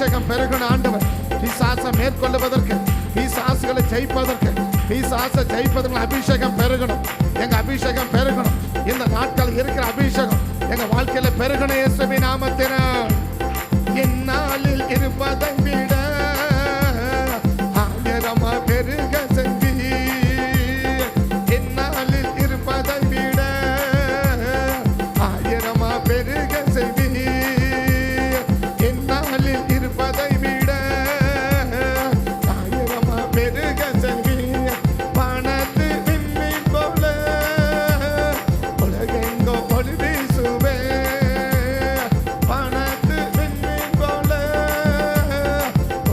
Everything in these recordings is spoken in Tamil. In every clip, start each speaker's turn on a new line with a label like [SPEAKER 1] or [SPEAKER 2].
[SPEAKER 1] அபிஷேகம் பெருகணும் ஆண்டவர். பிசாசை மேற்கொள்ளுவதற்கு, பிசாசுகளை ஜெயிப்பதற்கு, பிசாசை ஜெயிப்பதற்கு அபிஷேகம் பெருகணும். எங்க அபிஷேகம் பெருகணும். இந்த நாட்கள் இருக்கிற அபிஷேகம் எங்க வாழ்க்கையில பெருகணும். இயேசுவின் நாமத்தினால் என்னாலில் இருப்பதை விட ஆயிரமா பெருக செஞ்சு, என்னாலில் இருப்பதை விட ஆயிரமா பெருக செஞ்சு, என்னாலில் இருப்பதை விட ஆயிரமா பெருக செஞ்சு, பணத்து விண்மீன் போல உலகெங்கோ ஒளி வீசுவே, பணத்து விண்மீன் போல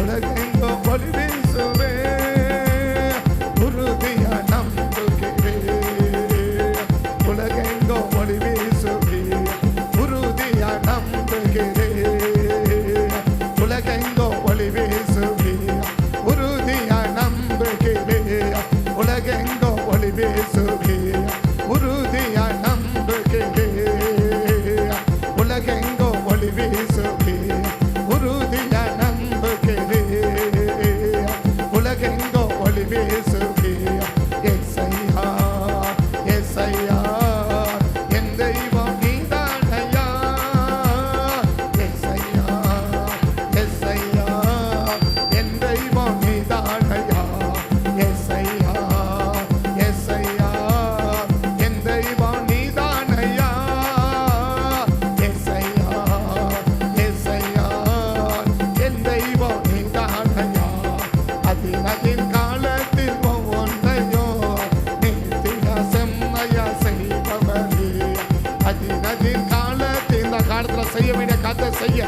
[SPEAKER 1] உலகெங்கோ ஒளி வீசுவே, உறுதியா நம்புகிறேன், உலகெங்கோ ஒளி வீசுவே, உறுதியா நம்புகிறேன், உலகெங்கோ ஒளி வீசுவே, உறுதியா நம்புகிறேன், உலகெங்கோ ஒளி வீசுவே, உறுதியா நம்புகிறேன், உலகெங்கோ ஒளி வீசுவே, உறுதியா நம்புகிறேன், உலகெங்கோ ஒளி வீசுவே. ஏசையா ஏசையா என் தெய்வம் நீதானையா, ஏசையா ஏசையா என் தெய்வம் நீதானையா, ஏசையா ஏசையா என் தெய்வம் நீதானையா, ஏசையா ஏசையா என் தெய்வம் நீதானையா. அதின் காலத்தில் ஒவ்வொன்றையும் நீதியா செம்மையா செய்பவரே, அதின் காலத்தில் இந்த காலத்துல செய்ய வேண்டிய காலத்தை செய்ய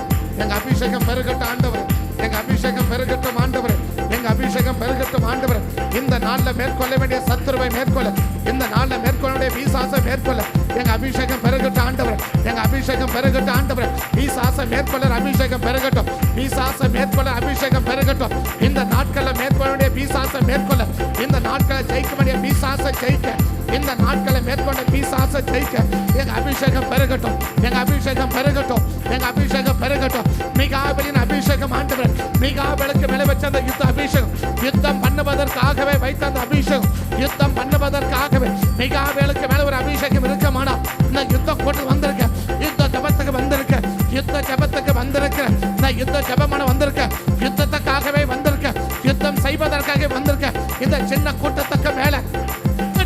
[SPEAKER 1] எங்க அபிஷேகம் பெருகட்டும் ஆண்டவர், எங்க அபிஷேகம் பெருகட்டும் ஆண்டவர், எங்க அபிஷேகம் பெருகட்டும் ஆண்டவர். இந்த நாள்ல மேற்கொள்ள வேண்டிய சத்துருவை மேற்கொள்ள, இந்த நாள்ல மேற்கொள்ள வேண்டிய பிசாசை மேற்கொள்ள எங்க அபிஷேகம் பெருகட்டும் ஆண்டவர், எங்க அபிஷேகம் பெருகட்டும் ஆண்டவர். பிசாசை மேற்கொள்ள அபிஷேகம் பெருகட்டும், பிசாசை மேற்கொள்ள அபிஷேகம் பெருகட்டும். இந்த நாட்கள்ல மேற்கொள்ள வேண்டிய பிசாசை மேற்கொள்ள, இந்த நாட்களை ஜெயிக்க வேண்டிய பிசாசை ஜெயிக்க, இந்த நாட்களை மேற்கொண்ட பிசாசை ஜெயிக்க எங்க அபிஷேகம் பெருகட்டும், எங்க அபிஷேகம் பெருகட்டும், எங்க அபிஷேகம் பெருகட்டும். மிகாபலின் அபிஷேகம் ஆண்டவர், மிகாபலுக்கு மேல வச்ச அந்த யுத்த அபிஷேகம், யுத்தம் பண்ணுவதற்காகவே வைத்த அந்த அபிஷேகம், யுத்தம் பண்ணுவதற்காகவே மிகாபலுக்கு மேல ஒரு அபிஷேகம் இருக்கமானா இந்த யுத்தம் போட்டு வந்திருக்க, யுத்த ஜபத்துக்கு வந்திருக்க, யுத்த ஜபத்துக்கு வந்திருக்க, இந்த யுத்த ஜபமான வந்திருக்க, யுத்தத்துக்காகவே வந்திருக்க, யுத்தம் செய்வதற்காக வந்திருக்க. இந்த சின்ன கூட்டத்துக்கு மேல,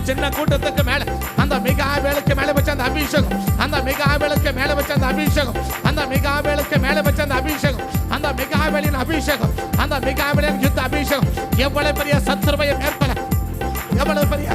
[SPEAKER 1] சின்ன கூட்டத்துக்கு மேல அந்த மிகாபேலுக்கு மேல வச்ச அந்த அபிஷேகம், அந்த மிகாபேலுக்கு மேல வச்ச அந்த அபிஷேகம், அந்த மிகாபேலுக்கு மேல வச்ச அந்த அபிஷேகம், அந்த மிகாபேலின் அபிஷேகம், அந்த மிகாபேலின் யுத்த அபிஷேகம் எவ்வளவு பெரிய சத்துருவை மேற்கொள்ள, எவ்வளவு பெரிய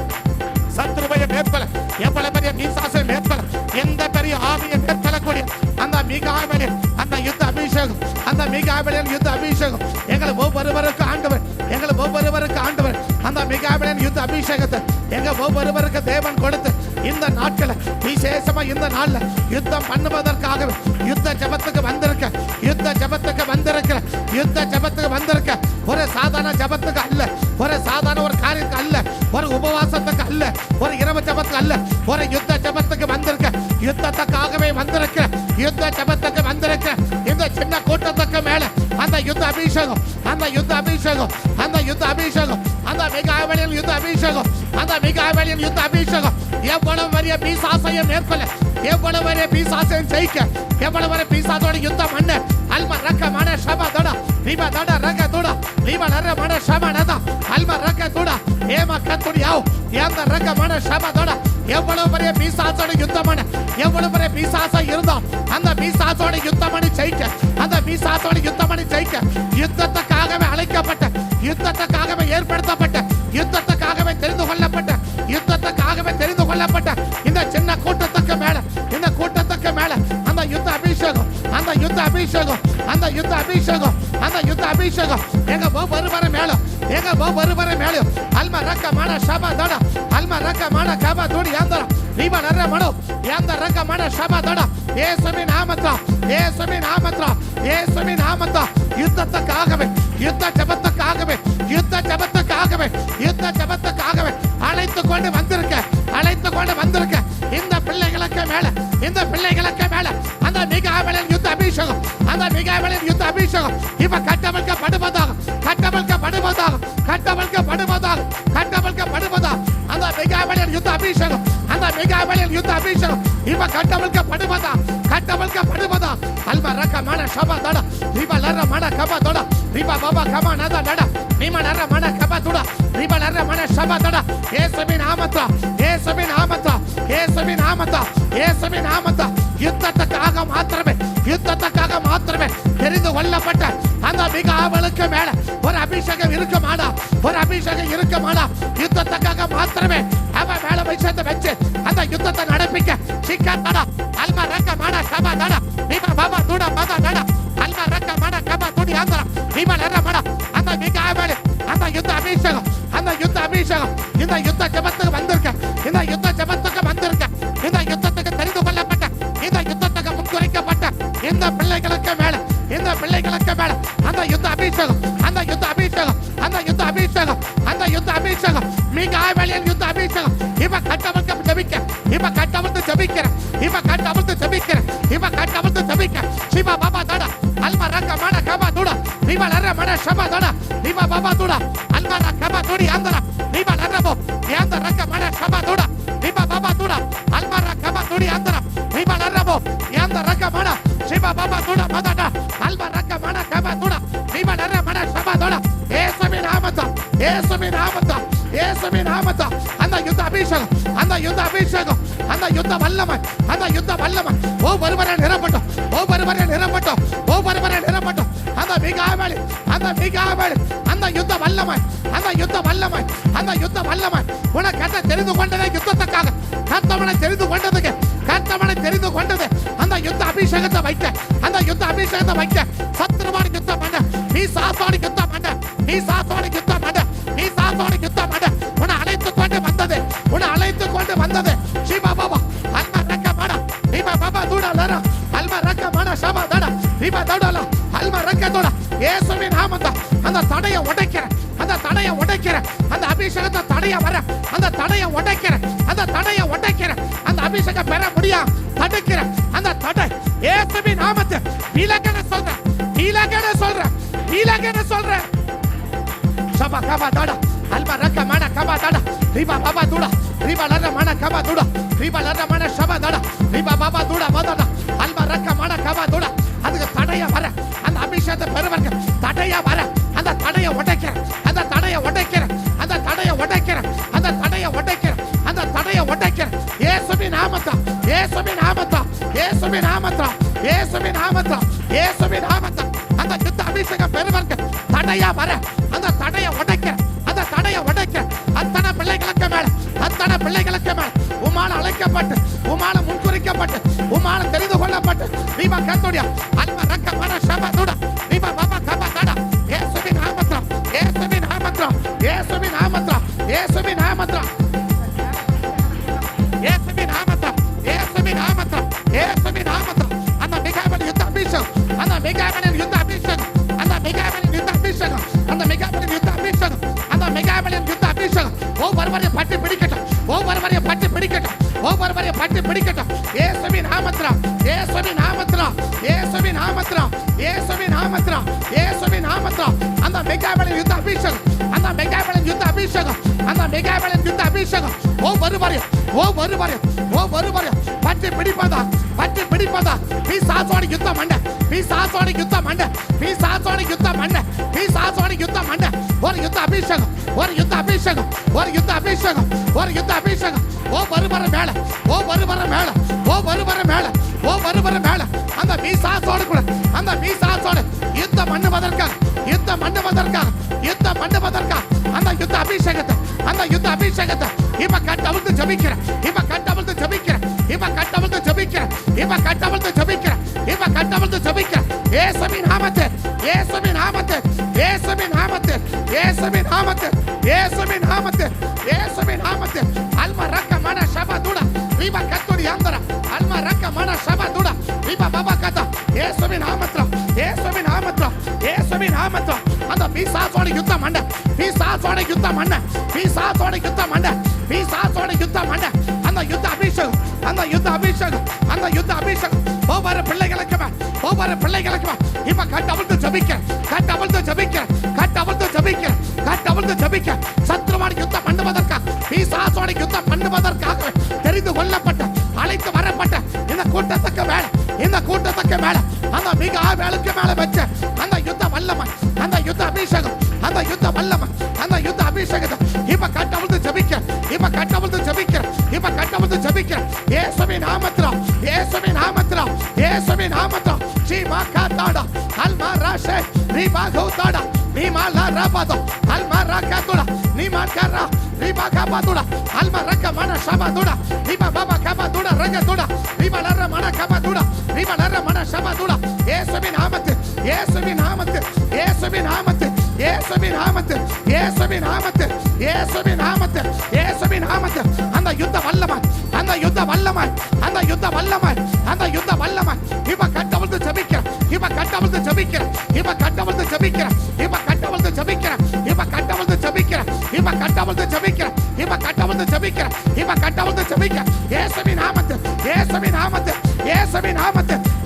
[SPEAKER 1] சத்துருவை மேற்கொள்ள, எவ்வளவு பெரிய பிசாசை மேற்கொள்ள, எந்த பெரிய ஆவியை மேற்கொள்ளக்கூடிய அந்த மிகாபேலின் அந்த யுத்த அபிஷேகம், அந்த மிகாபேலின் யுத்த அபிஷேகம் எங்களை ஒவ்வொருவருக்கு ஆண்டவர், எங்களை ஒவ்வொருவருக்கு ஆண்டவர் அந்த மிகாபேலின் யுத்த அபிஷேகத்தை எங்க ஒவ்வொருவருக்கு தேவன் கொடுத்து இந்த நாட்களை விசேஷமா இந்த நாள்ல யுத்தம் பண்ணுவதற்காகவே யுத்த ஜபத்துக்கு வந்திருக்க, யுத்த ஜபத்துக்கு வந்திருக்கிற, யுத்த ஜபத்துக்கு வந்திருக்க. ஒரு சாதாரண ஜபத்துக்கு அல்ல, ஒரு சாதாரண ஒரு காரியத்துக்கு அல்ல, ஒரு உபவாசத்துக்கு அல்ல, ஒரு இரவு ஜபத்துக்கு அல்ல, ஒரு யுத்த ஜபத்துக்கு வந்திருக்க, யுத்தத்துக்காகவே வந்திருக்க, யுத்த ஜபத்துக்கு வந்திருக்க. இந்த சின்ன கூட்டத்துக்கு மேல அந்த யுத்த அபிஷேகம், அந்த யுத்த அபிஷேகம், அந்த யுத்த அபிஷேகம், அந்த மிகாபேலின் யுத்த அபிஷேகம், அந்த மிகாபேலின் யுத்த அபிஷேகம் எவ்வளவு பெரிய பிசாசையை மேற்கொள்ள, எவ்வளவு பெரிய பிசாசையும் ஜெயிக்க, எவ்வளவு பெரிய பிசாசோட யுத்தம் பண்ண. அல்மா ரக்க மன ஷபா தடா ரிபா தடா ரக்க தூடா ரிபா நர மன ஷபா நதா அல்மா ரக்க தூடா ஏமா கத்துடியாவ் ஏந்த ரக்க மன ஷபா தடா. எவ்வளவு பெரிய பிசாசோட யுத்தம் பண்ண, எவ்வளவு பெரிய பிசாசா இருந்தால் அந்த பிசாசோட யுத்தம் பண்ணி ஜெயிக்க, அந்த பிசாசோட யுத்தம் பண்ணி ஜெயிக்க. யுத்தத்துக்காகவே அழைக்கப்பட்ட, யுத்தத்துக்காகவே ஏற்படுத்தப்பட்ட, யுத்தத்துக்காகவே தெரிந்து கொள்ளப்பட்ட, யுத்தத்துக்காகவே தெரிந்து கொள்ளப்பட்ட இந்த சின்ன கூட்டத்துக்கு மேல, இந்த கூட்டத்துக்கு மேல அந்த யுத்த அபிஷேகம், அந்த யுத்த அபிஷேகம், அந்த யுத்த அபிஷேகம், அந்த யுத்த அபிஷேகம் எங்க ஒவ்வொருவர மேல, எங்க ஒவ்வொருவர மேல அல்மா ரக்க மன ஷபா தடா அல்மா ரக்க மன கபா தோடி யாந்தரா ரிபா நர மனோ யாந்த ரக்க மன ஷபா தடா. இயேசுவின் நாமத்தில, இயேசுவின் நாமத்தில, இயேசுவின் நாமத்தில யுத்தத்துக்காகவே, யுத்த ஜபத்துக்காகவே, யுத்த ஜபத்துக்காகவே, யுத்த ஜபத்துக்காகவே அழைத்து கொண்டு வந்திருக்க, அழைத்து கொண்டு வந்திருக்க இந்த பிள்ளைகளுக்கு மேல, இந்த பிள்ளைகளுக்கு மேல அந்த மிகாபேலின் யுத்த அபிஷேகம், அந்த மிகாவேலின் யுத்த அபிஷேகம் இப்ப கட்டவிழ்க்கப்படுவதாக, கட்டவிழ்க்கப்படுவதாக, கட்டவிழ்க்கப்படுவதாக, கட்டவிழ்க்கப்படுவதாக. அந்த மிகாவேலின் யுத்த அபிஷேகம், அந்த மிகாவேலின் யுத்த அபிஷேகம் இப்ப கட்டவிழ்க்கப்படுவதாக, கட்டவிழ்க்கப்படுவதாக. அல்மா ரக்கமான சபதட ரிபா லர மன கபதட ரிபா பாபா கமான நட நிம லர மன கபதட ரிபா லர மன சபதட. இயேசுவின் நாமத்தில், இயேசுவின் நாமத்தில், இயேசுவின் நாமத்தில், இயேசுவின் நாமத்தில் யுத்தத்துக்காக மாத்திரமே, யுத்தத்துக்காக மாத்திரமே தெரிந்து கொள்ளப்பட்ட அந்த மிகாவேலுக்கு மேல ஒரு அபிஷேகம் இருக்குமாடா, ஒரு அபிஷேகம் இருக்குமாடா. யுத்தத்துக்காக மாத்திரமே அவன் மேல விஷயத்தை வச்சு அந்த யுத்தத்தை நடப்பிக்க சிக்கா அல்மா ரக்க மன கபதட ரிபா பாபா துட பாபா நட அல்மா ரக்க மன கப துடி ஆந்திர ரிபா லர மன. அந்த மிகாவேலு அந்த யுத்த அபிஷேகம், அந்த யுத்த அபிஷேகம் இந்த யுத்த ஜெபத்துக்கு வந்திருக்க, இந்த யுத்த ஜெபத்துக்கு வந்திருக்க, இந்த யுத்தத்துக்கு தெரிந்து கொள்ளப்பட்ட, இந்த யுத்தத்துக்கு முன்குறிக்கப்பட்ட இந்த பிள்ளைகளுக்கு மேல, இந்த பிள்ளைகளுக்கு மேல அந்த யுத்த அபிஷேகம், அந்த யுத்த அபிஷேகம், அந்த யுத்த அபிஷேகம், அந்த யுத்த அபிஷேகம் மிகாவேலின் யுத்த அபிஷேகம் இப்ப கட்டவிழ்க்க ஜெபிக்க, இப்ப கட்டவிழ்த்து ஜெபிக்கிற, இப்ப கட்டவிழ்த்து ஜெபிக்கிற, இப்ப கட்டவிழ்த்து ஜெபிக்க. சிவா பாபா தட அல்மா ரக்க மன கபா துட ரிபா லர மன சபா தட ரிபா பாபா துட அல்மா ரக்க கபா துடி ஆந்திர ரிபா லரபோ யாந்த ரக்க மன சபா துட ரிபா பாபா துட அல்மா ரக்க கபா துடி ஆந்திர ரிபா லரபோ யாந்த ரக்க மன சிவா பாபா துட மதட அல்மா ரக்க மன கபா துட ரிபா லர மன சபா துட. இயேசுவின் நாமத்தில், இயேசுவின் நாமத்தில், இயேசுவின் நாமத்தில் அந்த யுத்த அபிஷேகம், அந்த யுத்த அபிஷேகம், அந்த யுத்த வல்லமை, அந்த யுத்த வல்லமை ஒவ்வொருவரை நிரப்பட்டும், ஒவ்வொருவரை நிரப்பட்டும், ஒவ்வொருவரை நிரப்பட்டும். அந்த மிகாவேலு, அந்த மிகாவேலு அந்த யுத்த வல்லமை, அந்த யுத்த வல்லமை, அந்த யுத்த வல்லமை உனக்கு கத்த தெரிந்து கொண்டதே யுத்தத்துக்காக, கர்த்தவனை தெரிந்து கொண்டதுக்கு, கர்த்தவனை தெரிந்து கொண்டது அந்த யுத்த அபிஷேகத்தை வைக்க, அந்த யுத்த அபிஷேகத்தை வைக்க. சத்துருவாடி யுத்தம் பண்ண, நீ சாத்தாடி யுத்தம் பண்ண, நீ சாத்தாடி யுத்தம் பண்ண, நீ சாத்தாடி யுத்தம் பண்ண. உன்னை அழைத்துக் கொண்டு வந்தது, உன்னை அழைத்துக் கொண்டு வந்தது சிவா பாபா அல்மா ரக்க மன ரிபா பாபா தூட லர அல்மா ரக்க மன சபா தட ரிபா தடல அல்மா ரக்க தூட. இயேசுவின் நாமத்தில் அந்த தடையை உடைக்கிற, அந்த தடையை உடைக்கிற, அந்த அபிஷேகத்தை தடைய வர, அந்த தடையை உடைக்கிற, அந்த தடையை உடைக்கிற, அந்த அபிஷேகம் பெற முடியாது தடுக்கிற அந்த தடை இயேசுவின் நாமத்தில் விலகன சொல்ற, விலகன சொல்ற, விலகன சொல்ற. சபா கபா தட அல்மா ரக்க மன கபா தட ரிபா பாபா துட ரிபா லர மன கபா துட ரிபா லர மன சபா தட ரிபா பாபா துட மதட அல்மா ரக்க மன கபா துட. அதுக்கு தடைய வர, அந்த அபிஷேகத்தை பெறுவதற்கு தடைய வர, அந்த தடையை உடைக்கிற, அந்த தடையை உடைக்கிற, அந்த தடையை உடைக்கிற, அந்த தடையை உடைக்கிற, அந்த தடையை உடைக்கிற. இயேசுவின் நாமத்தில், இயேசுவின் நாமத்தில், இயேசுவின் நாமத்தில், இயேசுவின் நாமத்தில், இயேசுவின் நாமத்தில் அந்த யுத்த அபிஷேகம் பெறுவதற்கு தடையா வர, அந்த தடையை உடைக்கிற, அந்த தடையை உடைக்கிற. அத்தனை பிள்ளைகளுக்கு மேல, அத்தனை பிள்ளைகளுக்கு மேல உமால அழைக்கப்பட்டு, உமால முன்குறிக்கப்பட்டு, உமால தெரிந்து கொள்ளப்பட்டு ரிபா கத்துடியா அல்மா ரக்க மன சபா துட ரிபா பாபா கபா தட. இயேசுவின் நாமத்தில், இயேசுவின் நாமத்தில், இயேசுவின் நாமத்தில், இயேசுவின் நாமத்தில், இயேசுவின் நாமத்தில், இயேசுவின் நாமத்தில், இயேசுவின் நாமத்தில் அந்த மிகாவேலின் யுத்த அபிஷேகம், அந்த மிகாவேலின் யுத்த அபிஷேகம், அந்த மிகாவேலின் யுத்த அபிஷேகம், அந்த மிகாவேலின் யுத்த அபிஷேகம், அந்த மிகாவேலின் யுத்த அபிஷேகம் ஒவ்வொருவரையும் பற்றி பிடிக்கட்டும், ஒவ்வொருவரையும் பற்றி பிடிக்கட்டும், ஒவ்வொருவரையும் பற்றி பிடிக்கட்டும். இயேசுவின் நாமத்தில், இயேசுவின் நாமத்தில், இயேசுவின் நாமத்தில், இயேசுவின் நாமத்தில், இயேசுவின் நாமத்தில் அந்த மிகாவேலின் யுத்த அபிஷேகம், அந்த மிகாவேலின் யுத்த அபிஷேகம், அந்த மிகாவேலின் யுத்த அபிஷேகம் ஒவ்வொருவரையும், ஒவ்வொருவரையும், ஒவ்வொருவரையும் பற்றி பிடிப்பதா, பற்றி பிடிப்பதா. நீ சாசோடி யுத்தம் பண்ண, நீ சாசோடி யுத்தம் பண்ண, நீ சாசோடி யுத்தம் பண்ண, நீ சாசோடி யுத்தம் பண்ண. ஒரு யுத்த அபிஷேகம், ஒரு யுத்த அபிஷேகம், ஒரு யுத்த அபிஷேகம், ஒரு யுத்த அபிஷேகம் ஒவ்வொருவர மேல, ஒவ்வொருவர மேல, ஒவ்வொருவர மேல, ஒவ்வொருவர மேல அந்த மீசாசோடு கூட, அந்த மீசாசோடு யுத்தம் பண்ணுவதற்காக, யுத்தம் பண்ணுவதற்காக, யுத்தம் பண்ணுவதற்காக அந்த யுத்த அபிஷேகத்தை, அந்த யுத்த அபிஷேகத்தை இப்ப கட்டவிழ்த்து ஜெபிக்கிற, இப்ப கட்டவிழ்த்து ஜெபிக்கிற, இப்ப கட்டவிழ்த்து ஜெபிக்கிற, இப்ப கட்டவிழ்த்து ஜெபிக்கிற, இப்ப கட்டவிழ்த்து ஜெபிக்கிற. இயேசுவின் நாமத்தில், இயேசுவின் நாமத்தில், இயேசுவின் நாமத்தில், இயேசுவின் நாமத்தில், இயேசுவின் நாமத்தில், இயேசுவின் நாமத்தில் அல்மா ரக்க மன சபா துட ரிபா கத்துடி ஆந்திர அல்மா ரக்க மன சபா துட ரிபா பாபா கதா. இயேசுவின் நாமத்தில், இயேசுவின் நாமத்தில், இயேசுவின் நாமத்தில் அந்த பிசாசோட யுத்தம் பண்ண, பிசாசோட யுத்தம் பண்ண, பிசாசோட யுத்தம் பண்ண, பிசாசோட யுத்தம் பண்ண. அந்த யுத்த அபிஷேகம், அந்த யுத்த அபிஷேகம், அந்த யுத்த அபிஷேகம் ஒவ்வொரு பிள்ளைகளுக்கு மேல், ஒவ்வொரு பிள்ளைகளுக்கும் இப்ப கட்டவிழ்த்து ஜெபிக்கிறேன், கட்டவிழ்த்து ஜெபிக்கிறேன், கட்டவிழ்த்து ஜெபிக்கிறேன், கட்டவிழ்த்து ஜெபிக்கிறேன். சத்ருவான யுத்தம் பண்ணுவதற்காக, பிசாசோட யுத்தம் பண்ணுவதற்காக தெரிந்து கொள்ளப்பட்ட, அழைத்து வரப்பட்ட இந்த கூட்டத்துக்கு மேல, இந்த கூட்டத்துக்கு மேல அந்த மிக வேளுக்கு மேல வச்ச அந்த யுத்த வல்லமை, அந்த யுத்த அபிஷேகம், அந்த யுத்த வல்லமை, அந்த யுத்த அபிஷேகத்தை இப்ப கட்டவிழ்த்து ஜெபிக்கிறேன், இப்ப கட்டவிழ்த்து ஜெபிக்கிறேன், இப்ப கட்டவிழ்த்து ஜெபிக்கிறேன். இயேசுவின் நாமத்தில், இயேசுவின் நாமத்தில், இயேசுவின் நாமத்தில். ஜீமாகாதாடா அல்மாராஷே ரிபாகோதாடா நிமாலா ரபாதோ அல்மாராகாதுடா நிமாகரா ரிபாகாபாதுடா அல்மாரகமன ஷபாதுடா ரிபாபா கபாதுடா ரகதுடா ரிபலர மன கபாதுடா ரிபலர மன ஷபாதுடா. இயேசுவின் நாமத்தில், இயேசுவின் நாமத்தில், இயேசுவின் நாமத்தில், இயேசுவின் நாமத்தில், இயேசுவின் நாமத்தில், இயேசுவின் நாமத்தில், இயேசுவின் நாமத்தில். அந்த யுத்த வல்லமை, அந்த யுத்த வல்லமை, அந்த யுத்த வல்லமை, அந்த யுத்த வல்லமை இப்ப கட்டவிழ்த்து ஜெபிக்கிறேன், இப்ப கட்டவிழ்த்து ஜெபிக்கிறேன், இப்ப கட்டவிழ்த்து ஜெபிக்கிறேன், இப்ப கட்டவிழ்த்து ஜெபிக்கிறேன், இப்ப கட்டவிழ்த்து ஜெபிக்கிறேன், இப்ப கட்டவிழ்த்து ஜெபிக்கிறேன், இப்ப கட்டவிழ்த்து ஜெபிக்கிறேன், இப்ப கட்டவிழ்த்து ஜெபிக்கிறேன். இயேசுவின் நாமத்தில், இயேசுவின் நாமத்தில், இயேசுவின் நாமத்தில்.